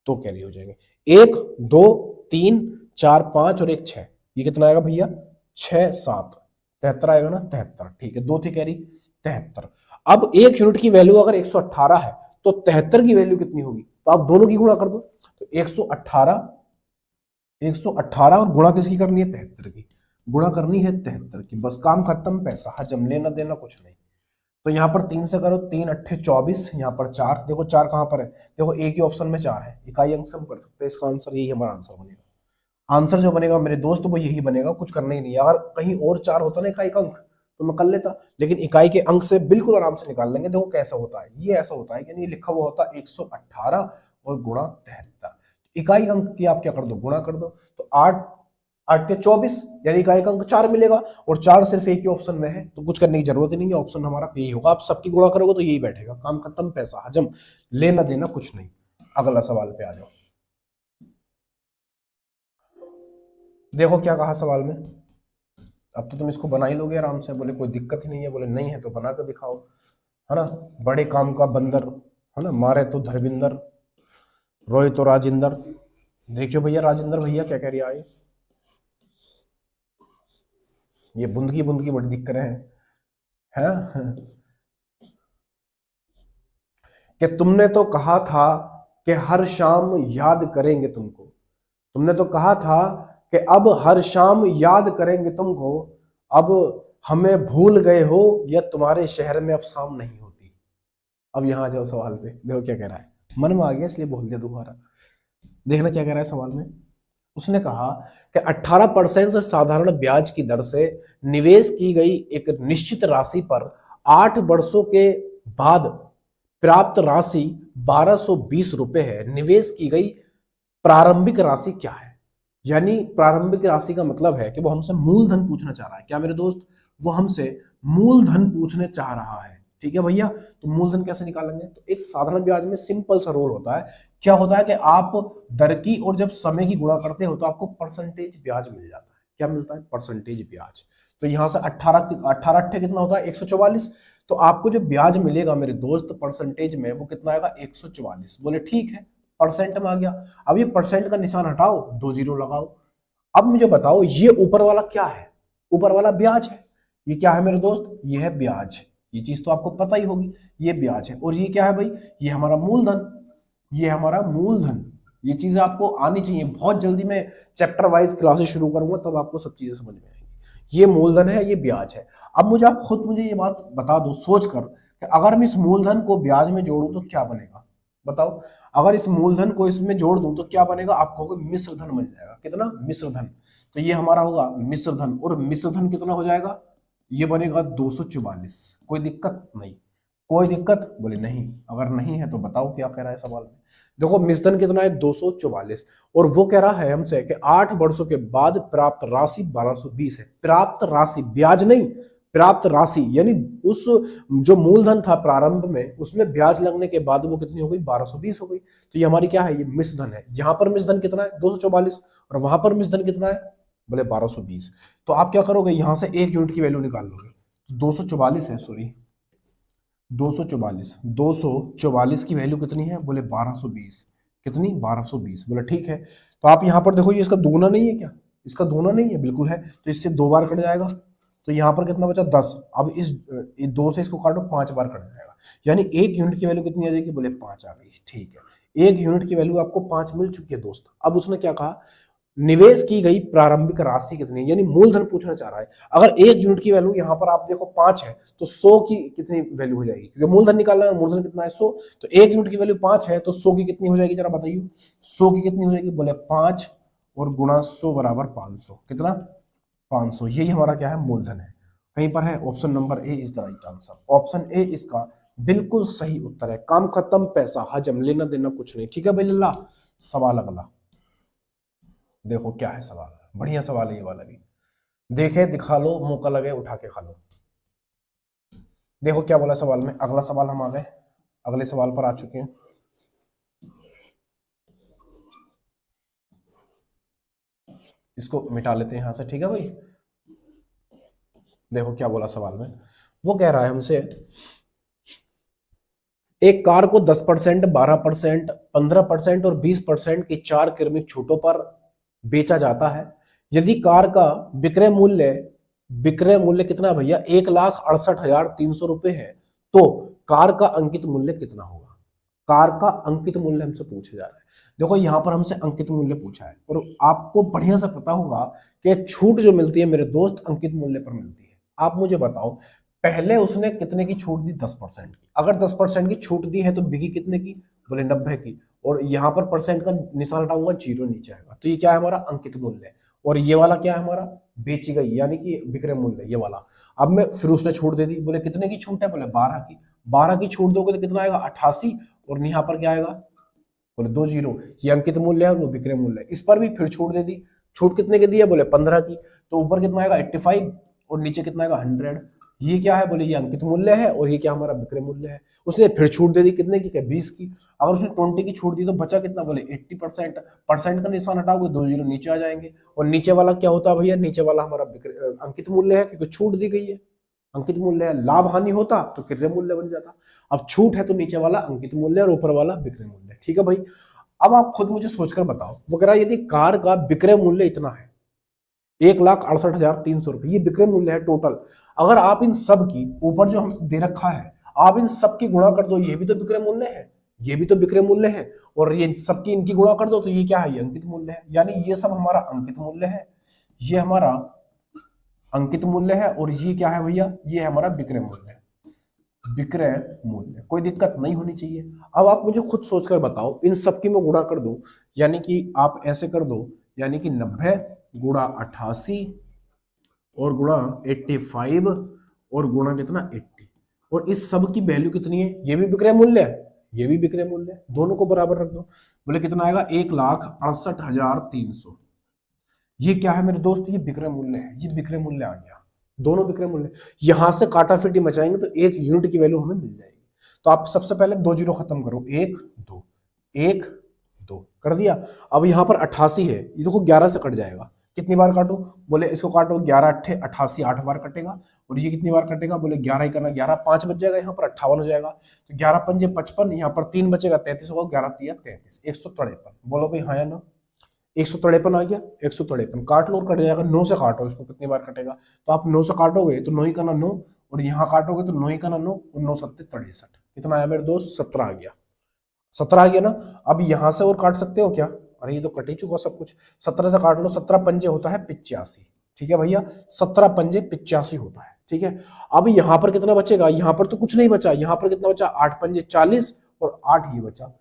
2 कैरी हो जाएंगे। 1 2 3 4 5 और 1 6, ये कितना आएगा भैया? 6 7 73 आएगा ना, 73। ठीक है, 2 थी कैरी, 73। अब 1 यूनिट की वैल्यू अगर 118 है तो 73 की वैल्यू कितनी होगी? तो आप दोनों की गुणा कर दो, तो 118, 118 और गुणा किसकी करनी है? 73 की। गुणा करनी है 73 की, बस काम खत्म, पैसा हजम, लेना देना कुछ नहीं। तो यहाँ पर 3 से करो, 3 8 24, यहाँ पर 4, देखो 4 कहां पर है? देखो एक ही ऑप्शन में 4 है, इकाई अंक से हम कर सकते हैं। इसका आंसर यही हमारा आंसर बनेगा। आंसर जो बनेगा मेरे दोस्त वो यही बनेगा, कुछ करना ही नहीं। अगर कहीं और 4 होता ना इकाई का अंक तो मैं कर लेता, लेकिन इकाई के अंक से बिल्कुल आराम से निकाल लेंगे। देखो कैसा होता है, ये ऐसा होता है कि नहीं, लिखा हुआ होता है 118 और गुणा 73। इकाई अंक की आप क्या कर दो? गुणा कर दो, तो 8 8 के 24, यानी इकाई का अंक 4 मिलेगा, और 4 सिर्फ एक ही ऑप्शन में है, तो कुछ करने की जरूरत ही नहीं है, ऑप्शन हमारा यही होगा। आप सबकी गुणा करोगे तो यही बैठेगा, काम खत्म, पैसा हजम, लेना देना कुछ नहीं। अगला सवाल पे आ जाओ। देखो क्या कहा सवाल में। अब तो तुम इसको बना ही लोगे आराम से, बोले कोई दिक्कत ही नहीं है, बोले नहीं है तो बना कर दिखाओ, है ना। बड़े काम का बंदर, है ना, मारे तो धर्मिंदर, रोए तो राजिंदर। देखियो भैया राजिंदर भैया क्या कह रही है, ये बुंदगी बुंदगी बड़ी दिक्कत है? कि तुमने तो कहा था कि हर शाम याद करेंगे तुमको, तुमने तो कहा था कि अब हर शाम याद करेंगे तुमको, अब हमें भूल गए हो या तुम्हारे शहर में अब शाम नहीं होती। अब यहां आ जाओ सवाल पे, देखो क्या कह रहा है, मन में आ गया इसलिए बोल दिया दोबारा। देखना क्या कह रहा है सवाल में। उसने कहा कि 18% से साधारण ब्याज की दर से निवेश की गई एक निश्चित राशि पर 8 वर्षों के बाद प्राप्त राशि 1220 रुपए है। निवेश की गई प्रारंभिक राशि क्या है? यानी प्रारंभिक राशि का मतलब है कि वो हमसे मूलधन पूछना चाह रहा है। क्या मेरे दोस्त? वो हमसे मूलधन पूछने चाह रहा है। ठीक है भैया, तो मूलधन कैसे निकालेंगे? तो एक साधारण ब्याज में सिंपल सा रोल होता है। क्या होता है कि आप दर की और जब समय की गुणा करते हो तो आपको परसेंटेज ब्याज मिल जाता है। क्या मिलता है? परसेंटेज ब्याज। तो यहां से 18 अट्ठे कितना होता है? 144। तो आपको जो ब्याज मिलेगा मेरे दोस्त परसेंटेज में, वो कितना आएगा? 144। बोले ठीक है, परसेंट में आ गया। अब ये परसेंट का निशान हटाओ, 2 जीरो लगाओ। अब मुझे बताओ ये ऊपर वाला क्या है? ऊपर वाला ब्याज है। ये क्या है मेरे दोस्त? ये है ब्याज। ये चीज तो आपको पता ही होगी, ये ब्याज है। और ये क्या है भाई? ये हमारा मूलधन। ये हमारा मूलधन। ये चीजें आपको आनी चाहिए। बहुत जल्दी मैं चैप्टर वाइज क्लासेस शुरू करूंगा, तब आपको सब चीजें समझ में आएंगी। ये मूलधन है, ये ब्याज है। अब मुझे आप खुद मुझे ये बात बता दो सोच कर कि अगर मैं इस मूलधन को ब्याज में जोड़ूं तो क्या बनेगा? बताओ। अगर इस मूलधन को इसमें जोड़ दूं तो क्या बनेगा? आपको होगा मिश्र धन बन जाएगा। कितना? मिश्र धन। तो ये हमारा होगा मिश्र धन। और मिश्र धन कितना हो जाएगा? ये बनेगा 244। कोई दिक्कत नहीं? कोई दिक्कत? बोले नहीं। अगर नहीं है तो बताओ क्या कह रहा है सवाल में। देखो मिश्रण कितना है? 244। और वो कह रहा है हमसे कि 8 वर्षों के बाद प्राप्त राशि 1220 है। प्राप्त राशि, ब्याज नहीं, प्राप्त राशि। यानी उस जो मूलधन था प्रारंभ में, उसमें ब्याज लगने के बाद वो कितनी हो गई? 1220 हो गई। तो ये हमारी क्या है? ये मिश्रधन है। यहां पर मिश्रधन कितना है? 244। और वहां पर मिश्रधन कितना है? बोले 1220। तो आप क्या करोगे? यहां से 1 यूनिट की वैल्यू निकाल लोगे। 244 है, सॉरी 244। 244 की वैल्यू कितनी है? बोले 1220। कितनी? 1220। बोले ठीक है। तो आप यहां पर देखो, ये इसका दूना नहीं है क्या? इसका दूना नहीं है? बिल्कुल है। तो इससे 2 बार कट जाएगा। तो यहां पर कितना बचा? 10। अब इस 2 से इसको काटो, 5 बार कट जाएगा। यानी 1 यूनिट की वैल्यू कितनी आ जाएगी? बोले 5 आ गई। ठीक है, 1 यूनिट की वैल्यू आपको 5 मिल चुकी है दोस्त। अब उसने क्या कहा? निवेश की गई प्रारंभिक राशि कितनी है? यानी मूलधन पूछना चाह रहा है। अगर 1 यूनिट की वैल्यू यहां पर आप देखो 5 है, तो 100 की कितनी वैल्यू हो जाएगी? क्योंकि मूलधन निकालना है, मूलधन कितना है? 100। तो 1 यूनिट की वैल्यू 5 है, तो 100 की कितनी हो जाएगी? जरा बताइए। 100 की कितनी हो जाएगी? बोले 5 और गुणा 100 बराबर 500। कितना? 500। यही हमारा क्या है? मूलधन है। कहीं पर है? Option number A is the right answer. Option A इसका बिल्कुल सही उत्तर है। काम खत्म, पैसा हजम, लेना देना कुछ नहीं। ठीक है भाई लल्ला। सवाल अगला देखो क्या है सवाल। बढ़िया सवाल है ये वाला भी। देखे दिखा लो, मौका लगे उठा के खा लो। देखो क्या बोला सवाल में। अगला सवाल हम आ गए, अगले सवाल पर आ चुके हैं। इसको मिटा लेते हैं यहां से। ठीक है भाई। देखो क्या बोला सवाल में। वो कह रहा है हमसे, एक कार को 10%, 12%, 15% और 20% की 4 क्रमिक छूटों पर बेचा जाता है। यदि कार का विक्रय मूल्य कितना है भैया? 1,68,300 रुपए है, तो कार का अंकित मूल्य कितना होगा? कार का अंकित मूल्य हमसे पूछा जा रहा है। देखो यहां पर हमसे अंकित मूल्य पूछा है, और आपको बढ़िया से पता होगा कि छूट जो मिलती है मेरे दोस्त अंकित मूल्य पर मिलती है। आप मुझे बताओ, पहले उसने कितने की छूट दी? 10% की। अगर 10% की छूट दी है तो बिकी कितने की? बोले 90 की। और यहां पर परसेंट का निशान हटाऊंगा, जीरो नीचे आएगा। तो ये क्या है? हमारा अंकित मूल्य है। और ये वाला क्या है? हमारा बेची गई, यानी कि विक्रय मूल्य, ये वाला। अब मैं फिर उसने छूट दे दी। बोले कितने की छूट है? बोले 12 की। 12 की छूट दोगे तो कितना आएगा? 88। और यहाँ पर क्या आएगा? बोले 2 जीरो। ये अंकित मूल्य है और वो विक्रय मूल्य है। इस पर भी फिर छूट दे दी। छूट कितने की दी है? बोले 15 की। तो ऊपर कितना आएगा? 85। और नीचे कितना आएगा? 100। ये क्या है? बोले ये अंकित मूल्य है, और ये क्या? हमारा विक्रय मूल्य है। उसने फिर छूट दे दी कितने की? 20 की। अगर उसने 20 की छूट दी तो बचा कितना? बोले 80%। परसेंट का निशान हटाओगे, 2 जीरो नीचे आ जाएंगे। और नीचे वाला क्या होता है भैया? नीचे वाला हमारा अंकित मूल्य है, क्योंकि छूट दी गई है। अंकित मूल्य है। लाभ हानि होता तो क्रय मूल्य बन जाता। अब छूट है तो नीचे वाला अंकित मूल्य और ऊपर वाला विक्रय मूल्य। ठीक है भाई। अब आप खुद मुझे सोचकर बताओ, वो कह रहा है यदि कार का विक्रय मूल्य इतना है, 1,68,300 रुपए, ये विक्रय मूल्य है टोटल। अगर आप इन सब की, ऊपर जो हम दे रखा है, आप इन सब की गुणा कर दो, ये भी तो विक्रय मूल्य है, ये भी तो विक्रय मूल्य है, और ये सबकी इनकी गुणा कर दो तो ये क्या है? ये अंकित मूल्य है। यानी ये सब हमारा अंकित मूल्य है, ये हमारा अंकित मूल्य है, और ये क्या है भैया? ये हमारा विक्रय मूल्य है। विक्रय मूल्य, कोई दिक्कत नहीं होनी चाहिए। अब आप मुझे खुद सोचकर बताओ, इन सब की मैं गुणा कर दूं, यानी कि आप ऐसे कर दो यानी कि 90 गुणा 88 और गुणा 85 और गुणा कितना 80, और इस सब की वैल्यू कितनी है, ये भी विक्रय मूल्य है, ये भी विक्रय मूल्य है, दोनों को बराबर रख दो। बोले कितना आएगा 1,68,300। ये क्या है मेरे दोस्त, ये विक्रय मूल्य है, ये विक्रय मूल्य आ गया, दोनों विक्रय मूल्य। यहां से काटाफिटी मचाएंगे तो एक यूनिट की वैल्यू हमें मिल जाएगी। तो आप सबसे पहले 2 जीरो खत्म करो, 1 2 1 2 कर दिया। अब यहां पर 88 है, ये देखो 11 से कट जाएगा, कितनी बार काटो, बोले इसको काटो 11 अट्ठे 88, 8 बार कटेगा। और ये कितनी बार कटेगा, बोले 11 ही करना, 11 5 बच जाएगा, यहाँ पर 58 हो जाएगा। तो 11 पंजे 55, यहाँ पर 3 बचेगा 33 होगा, 11 तिया 33, 153। बोलो भाई हाँ या ना, 153 आ गया, 153 काट लो और कट जाएगा। 9 से काटो इसको, कितनी बार कटेगा, तो आप 9 से काटोगे तो 9 ही करना 9, और यहाँ काटोगे तो 9 ही करना 9, और 9 7 63, कितना आया मेरे दोस्त 17 आ गया, 17 आ गया ना। अब यहां से और काट सकते हो क्या, अरे ये तो कट ही चुका सब कुछ, 17 से काट लो, 17 पंजे होता है 85, ठीक है भैया, 17 पंजे 85 होता है, ठीक है। अब यहाँ पर कितना बचेगा, यहाँ पर तो कुछ नहीं बचा, यहाँ पर कितना बचा 8 पंजे 40 और 8 ये बचा,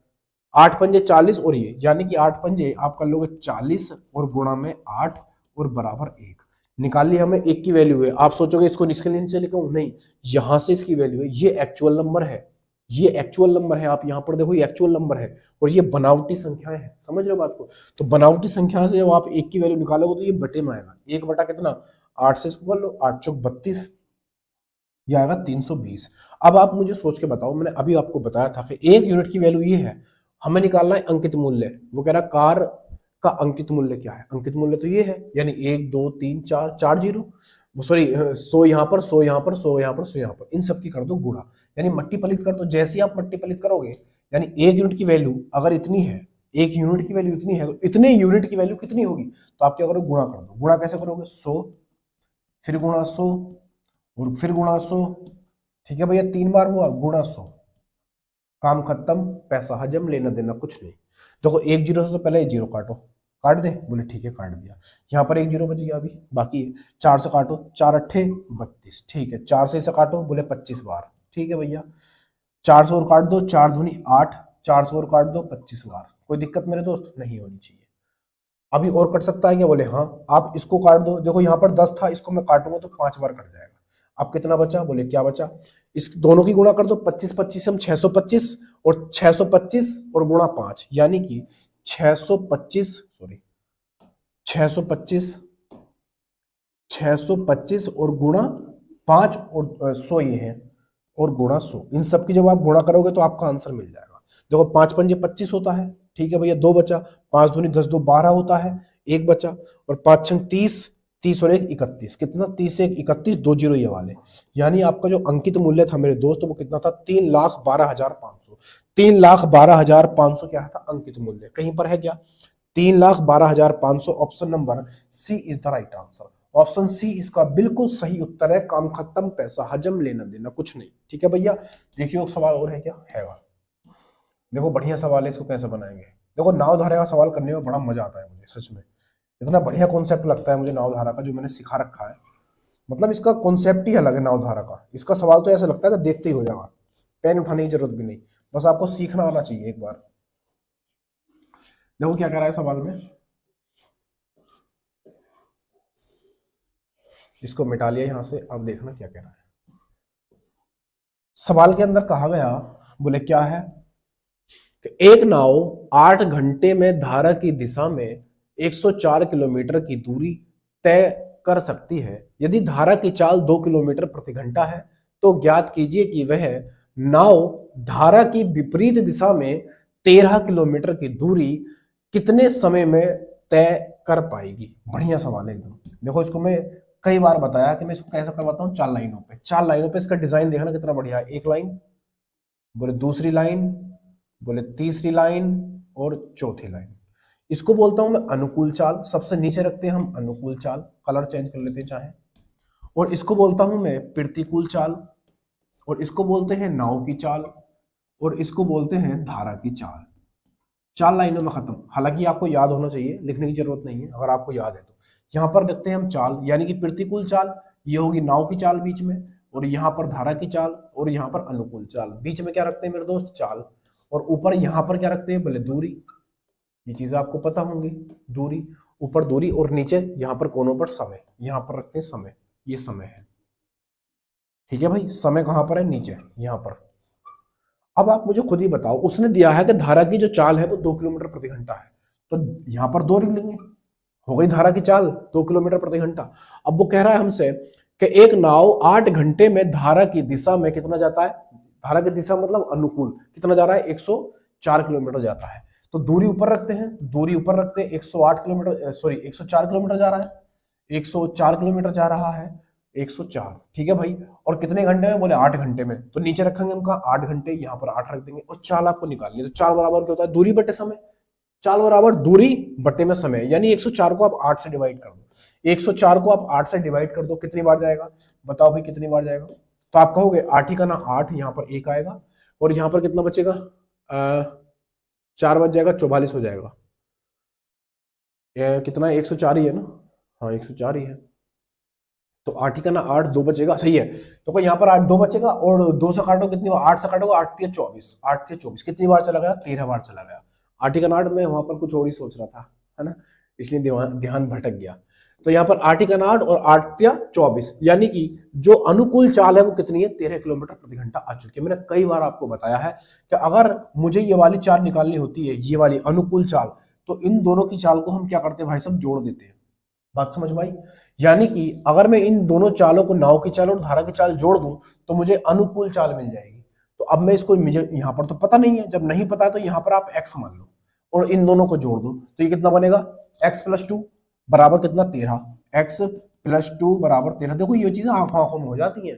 8 पंजे 40 और ये, यानी कि 8 पंजे आप कर लोगे 40 और गुणा में 8 और बराबर 1 निकाल लिया हमें, 1 की वैल्यू है। आप सोचोगे इसको इसके नीचे लिखूं, नहीं, यहां से इसकी वैल्यू है, ये एक्चुअल नंबर है, ये एक्चुअल नंबर है, आप यहां पर देखो ये एक्चुअल नंबर है, और ये बनावटी संख्याएं हैं, समझ रहे हो बात को। तो बनावटी संख्या से जब आप 1 की वैल्यू निकालोगे तो ये बटे में आएगा, 1 बटा कितना 8 से इसको कर लो, 8 चौक 32, ये आएगा 320। अब आप मुझे सोच के बताओ, मैंने अभी आपको बताया था कि 1 यूनिट की वैल्यू ये है, हमें निकालना है अंकित मूल्य। वो कह रहा कार का अंकित मूल्य क्या है, अंकित मूल्य तो ये है, यानी 1 2 3 4 4 जीरो, सॉरी 100 यहाँ पर 100 यहाँ पर 100 यहाँ पर 100 यहाँ पर, इन सब की कर दो गुणा, यानी मट्टी पलित कर दो। जैसे ही आप मट्टी पलित करोगे, यानी 1 यूनिट की वैल्यू अगर इतनी है, 1 यूनिट की वैल्यू इतनी है, तो इतने यूनिट की वैल्यू कितनी होगी, तो आप क्या करोगे गुणा कर दो। गुणा कैसे करोगे, 100 फिर गुणा 100 और फिर गुणा 100, ठीक है भैया, 3 बार हुआ, गुणा 100, काम खत्म, पैसा हजम, लेना देना कुछ नहीं। देखो 1 जीरो से तो पहले 1 जीरो काटो, काट दे, बोले ठीक है काट दिया। यहाँ पर 1 जीरो बच गया, अभी बाकी 4 से काटो, 4 अट्ठे 32, ठीक है, 4 से इसे काटो, बोले 25 बार, ठीक है भैया, 4 से और काट दो, 4 दूनी 8, 4 से और काट दो 25 बार, कोई दिक्कत मेरे दोस्त नहीं होनी चाहिए। अभी और कट सकता है क्या, बोले हाँ, आप इसको काट दो। देखो यहाँ पर 10 था, इसको मैं काटूंगा तो 5 बार कट जाएगा। अब कितना बचा, बोले क्या बचा, इस दोनों की गुणा कर दो, 25 25 हम 625, और 625 और गुणा 5, यानी कि 625 सॉरी 625 625 और गुणा 5 और 100 ये है, और गुणा 100, इन सब की जब आप गुणा करोगे तो आपका आंसर मिल जाएगा। देखो 5 पंजे 25 होता है, ठीक है भैया, 2 बचा, 5 दूनी 10 2 12 होता है, 1 बचा, और 5 छंग 30, 30 और 1 31, कितना 30 से 1 31, 2 जीरो ये वाले, यानी आपका जो अंकित मूल्य था मेरे दोस्त वो कितना था, 3,12,500, 3,12,500 क्या था अंकित मूल्य, कहीं पर है क्या, 3,12,500, option number C is the right answer. Option C इसका बिल्कुल सही उत्तर है, काम खत्म, पैसा हजम, लेना देना कुछ नहीं, ठीक है भैया। देखिए एक सवाल और है क्या, है वहां, देखो बढ़िया सवाल है, इसको कैसे बनाएंगे। देखो नावधारा का सवाल करने में बड़ा मजा आता है मुझे, सच में इतना बढ़िया कॉन्सेप्ट लगता है मुझे नावधारा का, जो मैंने सिखा रखा है, मतलब इसका कॉन्सेप्ट ही अलग है नावधारा का। इसका सवाल तो ऐसा लगता है कि देखते ही हो जाएगा, पेन उठाने की जरूरत भी नहीं, बस आपको सीखना आना चाहिए एक बार। देखो क्या कह रहा है सवाल में, इसको मिटा लिया यहां से, अब देखना क्या कह रहा है। सवाल के अंदर कहा गया, बोले क्या है कि एक नाव 8 घंटे में धारा की दिशा में 104 किलोमीटर की दूरी तय कर सकती है। यदि धारा की चाल 2 किलोमीटर प्रति घंटा है तो ज्ञात कीजिए कि वह नाव धारा की विपरीत दिशा में 13 किलोमीटर की दूरी कितने समय में तय कर पाएगी। बढ़िया सवाल है एकदम। देखो इसको मैं कई बार बताया कि मैं इसको कैसे करवाता हूँ, 4 लाइनों पे, 4 लाइनों पे इसका डिजाइन देखना कितना बढ़िया है। एक लाइन, बोले दूसरी लाइन, बोले तीसरी लाइन और चौथी लाइन। इसको बोलता हूं मैं अनुकूल चाल, सबसे नीचे रखते हैं हम अनुकूल चाल, कलर चेंज कर लेते हैं चाहे। और इसको बोलता हूं मैं प्रतिकूल चाल, और इसको बोलते हैं नाव की चाल, और इसको बोलते हैं धारा की चाल। 4 लाइनों में खत्म। हालांकि आपको याद होना चाहिए, लिखने की जरूरत नहीं है, अगर आपको याद है तो। यहाँ पर रखते हैं हम चाल, यानी कि प्रतिकूल चाल ये होगी नाव की चाल बीच में, और यहाँ पर धारा की चाल, और यहाँ पर अनुकूल चाल। बीच में क्या रखते हैं मेरे दोस्त, चाल। और ऊपर यहाँ पर क्या रखते हैं, बोले दूरी। ये चीजें आपको पता होंगी, दूरी। ऊपर दूरी और नीचे यहां पर कोनों पर समय, यहां पर रखते हैं समय, ये समय है। ठीक है भाई, समय कहां पर है, नीचे यहां पर। अब आप मुझे खुद ही बताओ, उसने दिया है कि धारा की जो चाल है वो 2 किलोमीटर प्रति घंटा है, तो यहां पर 2 लिख लेंगे, हो गई धारा की चाल 2 किलोमीटर प्रति घंटा। अब वो कह रहा है हमसे कि एक नाव 8 घंटे में धारा की दिशा में कितना जाता है, धारा की दिशा मतलब अनुकूल कितना जा रहा है, 104 किलोमीटर जाता है। तो दूरी ऊपर रखते हैं, दूरी ऊपर रखते हैं, 108 किलोमीटर, सॉरी 104 किलोमीटर जा रहा है, 104 किलोमीटर जा रहा है, 104। ठीक है भाई, और कितने घंटे में, बोले 8 घंटे में, तो नीचे रखेंगे उनका 8 घंटे, यहाँ पर 8 रख देंगे, और चाल आपको निकालनी है। तो चाल बराबर क्या होता है, दूरी बटे समय, चाल बराबर दूरी बटे में समय, यानी 104 को आप 8 से डिवाइड कर दो, 104 को आप 8 से डिवाइड कर दो, कितनी बार जाएगा, बताओ भाई कितनी बार जाएगा। तो आप कहोगे 8 ही का ना 8, यहाँ पर 1 आएगा, और यहाँ पर कितना बचेगा, 4 बच जाएगा, 44 हो जाएगा। कितना है, 104 ही है ना, हाँ 104 ही है। तो 8 ही का ना 8, 2 बचेगा, सही है। तो कोई यहाँ पर 8, 2 बचेगा, और 2 से काटो कितनी बार, 8 से काटोगे, 8 या 24, 8 या 24 कितनी बार चला गया, 13 बार चला गया। 8 ही का 8, मैं वहां पर कुछ और ही सोच रहा था, है ना, इसलिए ध्यान भटक गया। तो यहाँ पर 8 ही का 8 और 8 या 24, यानी कि जो अनुकूल चाल है वो कितनी है, 13 किलोमीटर प्रति घंटा आ चुकी है। मैंने कई बार आपको बताया है कि अगर मुझे ये वाली चाल निकालनी होती है, ये वाली अनुकूल चाल, तो इन दोनों की चाल को हम क्या करते हैं भाई सब, जोड़ देते हैं। बात समझ में आई, यानी कि अगर मैं इन दोनों चालों को, नाव की चाल और धारा की चाल जोड़ दूं, तो मुझे अनुकूल चाल मिल जाएगी। तो अब मैं इसको, मुझे यहाँ पर तो पता नहीं है, जब नहीं पता तो यहाँ पर आप x मान लो और इन दोनों को जोड़ दो, तो ये कितना बनेगा, x + 2 बराबर कितना, 13, x + 2 बराबर 13। देखो ये चीजें आंखों आंखों में हो जाती है।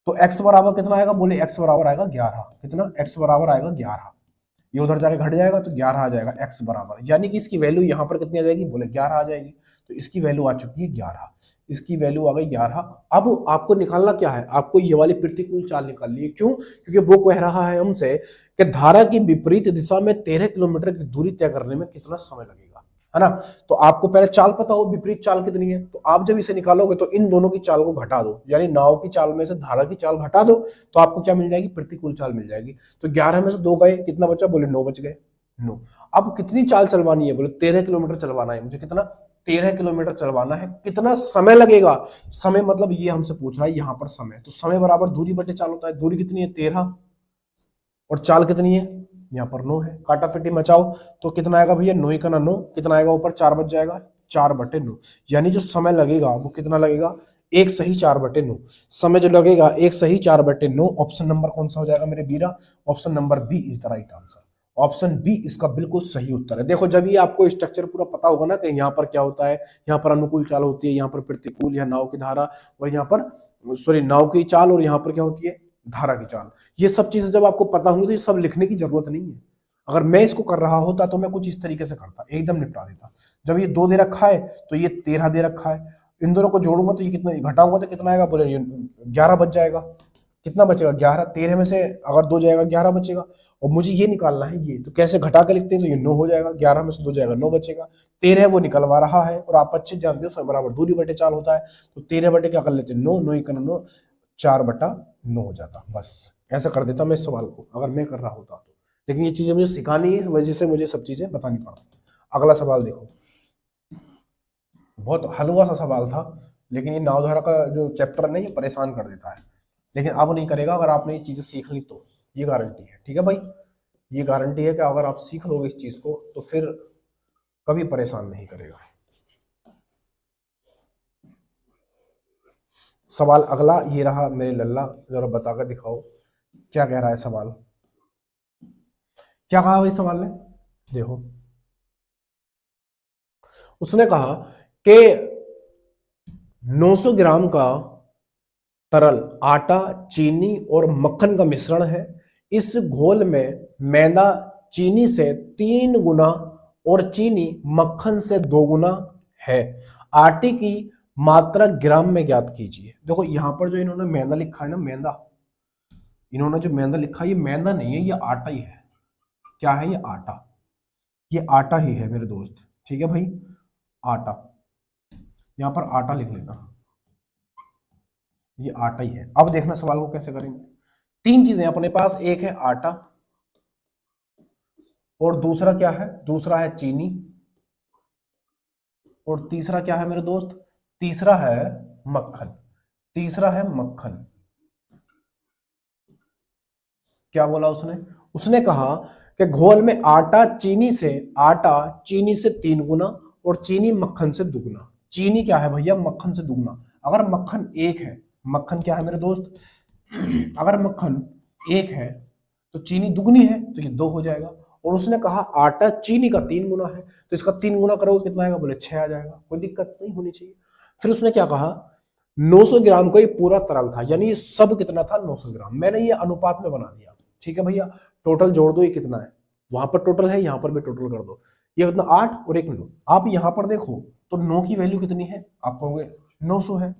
तो x बराबर कितना आएगा, बोले x बराबर आएगा 11, कितना, x बराबर आएगा 11, ये उधर जाके घट जाएगा तो 11 आ जाएगा, x बराबर, यानी कि इसकी वैल्यू यहाँ पर कितनी आ जाएगी, बोले 11 आ जाएगी। तो इसकी वैल्यू आ चुकी है 11, इसकी वैल्यू आ गई 11। अब आपको निकालना क्या है, आपको ये वाली प्रतिकूल चाल निकालनी है। क्यों, क्योंकि वो कह रहा है हमसे कि धारा की विपरीत दिशा में 13 किलोमीटर की दूरी तय करने में कितना समय लगेगा, है ना। तो आपको पहले चाल पता हो, विपरीत चाल कितनी है, तो आप जब इसे निकालोगे तो इन दोनों की चाल को घटा दो, यानी नाव की चाल में से धारा की चाल घटा दो, तो आपको क्या मिल जाएगी, प्रतिकूल चाल मिल जाएगी। तो 11 में से 2 गए, कितना बचा, बोले 9 बच गए, 9। अब कितनी चाल चलवानी है, बोले 13 किलोमीटर चलवाना है मुझे, कितना, 13 किलोमीटर चलवाना है, कितना समय लगेगा, समय मतलब ये हमसे पूछ रहा है यहाँ पर समय, तो समय बराबर दूरी बटे चाल होता है। दूरी कितनी है, 13, और चाल कितनी है, यहाँ पर 9 है, काटाफिटी मचाओ, तो कितना आएगा भैया, 9 का ना 9, कितना आएगा ऊपर, 4 बच जाएगा, 4/9, यानी जो समय लगेगा वो कितना लगेगा, 1 सही 4/9 समय जो लगेगा, 1 सही 4/9। ऑप्शन नंबर कौन सा हो जाएगा मेरे बीरा, option number B is the right answer, option B इसका बिल्कुल सही उत्तर है। देखो जब ये आपको स्ट्रक्चर पूरा पता होगा ना कि यहाँ पर क्या होता है, यहाँ पर अनुकूल चाल होती है, यहाँ पर प्रतिकूल, यहाँ नाव की धारा, और यहाँ पर, सॉरी नाव की चाल, और यहाँ पर क्या होती है, धारा की चाल। ये सब चीजें जब आपको पता होंगी तो ये सब लिखने की जरूरत नहीं है। अगर मैं इसको कर रहा होता तो मैं कुछ इस तरीके से करता, एकदम निपटा देता। जब ये 2 दे रखा है तो ये 13 दे रखा है, इन दोनों को जोड़ूंगा तो ये कितना, घटाऊंगा तो कितना आएगा, बोले 11 बच जाएगा, कितना बचेगा 11, 13 में से अगर 2 जाएगा 11 बचेगा, और मुझे ये निकालना है ये, तो कैसे घटा के लिखते हैं, तो ये 9 हो जाएगा, 11 में से 2 जाएगा 9 बचेगा, 13 वो निकलवा रहा है, और आप अच्छे जानते हो समय बराबर दूरी बटे चाल होता है, तो 13 बटे क्या कर लेते हैं, 9, 9 का 9, 4/9 हो जाता। बस ऐसा कर देता मैं इस सवाल को, अगर मैं कर रहा होता तो। लेकिन ये चीजें मुझे सिखानी है, इस वजह से मुझे सब चीजें बतानी पड़ती। अगला सवाल देखो, बहुत हलवा सा सवाल था, लेकिन ये नावधारा का जो चैप्टर है ना, ये परेशान कर देता है, लेकिन अब नहीं करेगा अगर आपने ये चीजें सीख ली तो, ये गारंटी है। ठीक है भाई, ये गारंटी है कि अगर आप सीख लोगे इस चीज को तो फिर कभी परेशान नहीं करेगा। सवाल अगला ये रहा मेरे लल्ला, जरा बताकर दिखाओ क्या कह रहा है सवाल, क्या कहा भाई सवाल ने, देखो उसने कहा कि 900 ग्राम का तरल आटा, चीनी और मक्खन का मिश्रण है। इस घोल में मैदा चीनी से 3 गुना और चीनी मक्खन से 2 गुना है। आटे की मात्रा ग्राम में ज्ञात कीजिए। देखो यहां पर जो इन्होंने मैदा लिखा है ना, मैदा, इन्होंने जो मैदा लिखा है ये मैदा नहीं है, ये आटा ही है। क्या है ये, आटा, ये आटा ही है मेरे दोस्त। ठीक है भाई, आटा, यहां पर आटा लिख लेना, ये आटा ही है। अब देखना सवाल को कैसे करेंगे। 3 चीजें अपने पास, एक है आटा, और दूसरा क्या है, दूसरा है चीनी, और तीसरा क्या है मेरे दोस्त? तीसरा है मक्खन। तीसरा है मक्खन। क्या बोला उसने? उसने कहा कि घोल में आटा चीनी से 3 गुना और चीनी मक्खन से दुगुना। चीनी क्या है भैया? मक्खन से दुगुना। अगर मक्खन 1 है, मक्खन क्या है मेरे दोस्त? अगर मक्खन 1 है तो चीनी दुगनी है, तो ये 2 हो जाएगा। और उसने कहा आटा चीनी का 3 गुना है, तो इसका 3 गुना करोगे कितना आएगा? बोले 6 आ जाएगा। कोई दिक्कत नहीं होनी चाहिए। फिर उसने क्या कहा? 900 ग्राम का ये पूरा तरल था, यानी ये सब कितना था? 900 ग्राम। मैंने ये अनुपात में बना दिया, ठीक है भैया। टोटल जोड़ दो, ये कितना है? वहां पर टोटल है, यहां पर भी टोटल कर दो। ये कितना? 8 और 1 9। आप यहां पर देखो तो 9 की वैल्यू कितनी है? आप कहोगे 900 है।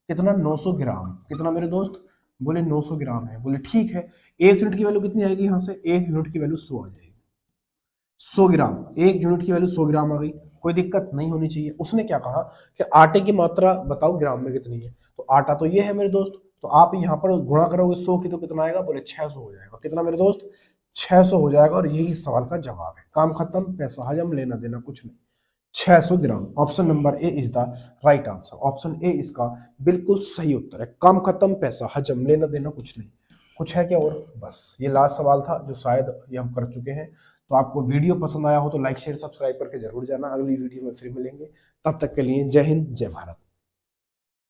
कितना? 900 ग्राम। कितना मेरे दोस्त? बोले 900 ग्राम है। बोले ठीक है। 1 यूनिट की वैल्यू कितनी आएगी? यहां से 1 यूनिट की वैल्यू 100 आ जाएगी। 100 ग्राम, 1 यूनिट की वैल्यू 100 ग्राम आ गई। कोई दिक्कत नहीं होनी चाहिए। उसने क्या कहा कि आटे की मात्रा बताओ ग्राम में कितनी है? तो आटा तो ये है मेरे दोस्त, तो आप यहाँ पर गुणा करोगे 100 की तो कितना आएगा? बोले 600 हो जाएगा। कितना मेरे दोस्त? 600 हो जाएगा। और यही सवाल का जवाब है। काम खत्म, पैसा हजम, लेना देना कुछ नहीं। 600 gram. Option number A is the right answer. Option A इसका बिल्कुल सही उत्तर है। काम खत्म, पैसा हजम, लेना देना कुछ नहीं। कुछ है क्या और? बस ये लास्ट सवाल था जो शायद ये हम कर चुके हैं। तो आपको वीडियो पसंद आया हो तो लाइक शेयर सब्सक्राइब करके जरूर जाना। अगली वीडियो में फिर मिलेंगे, तब तक के लिए जय हिंद जय भारत।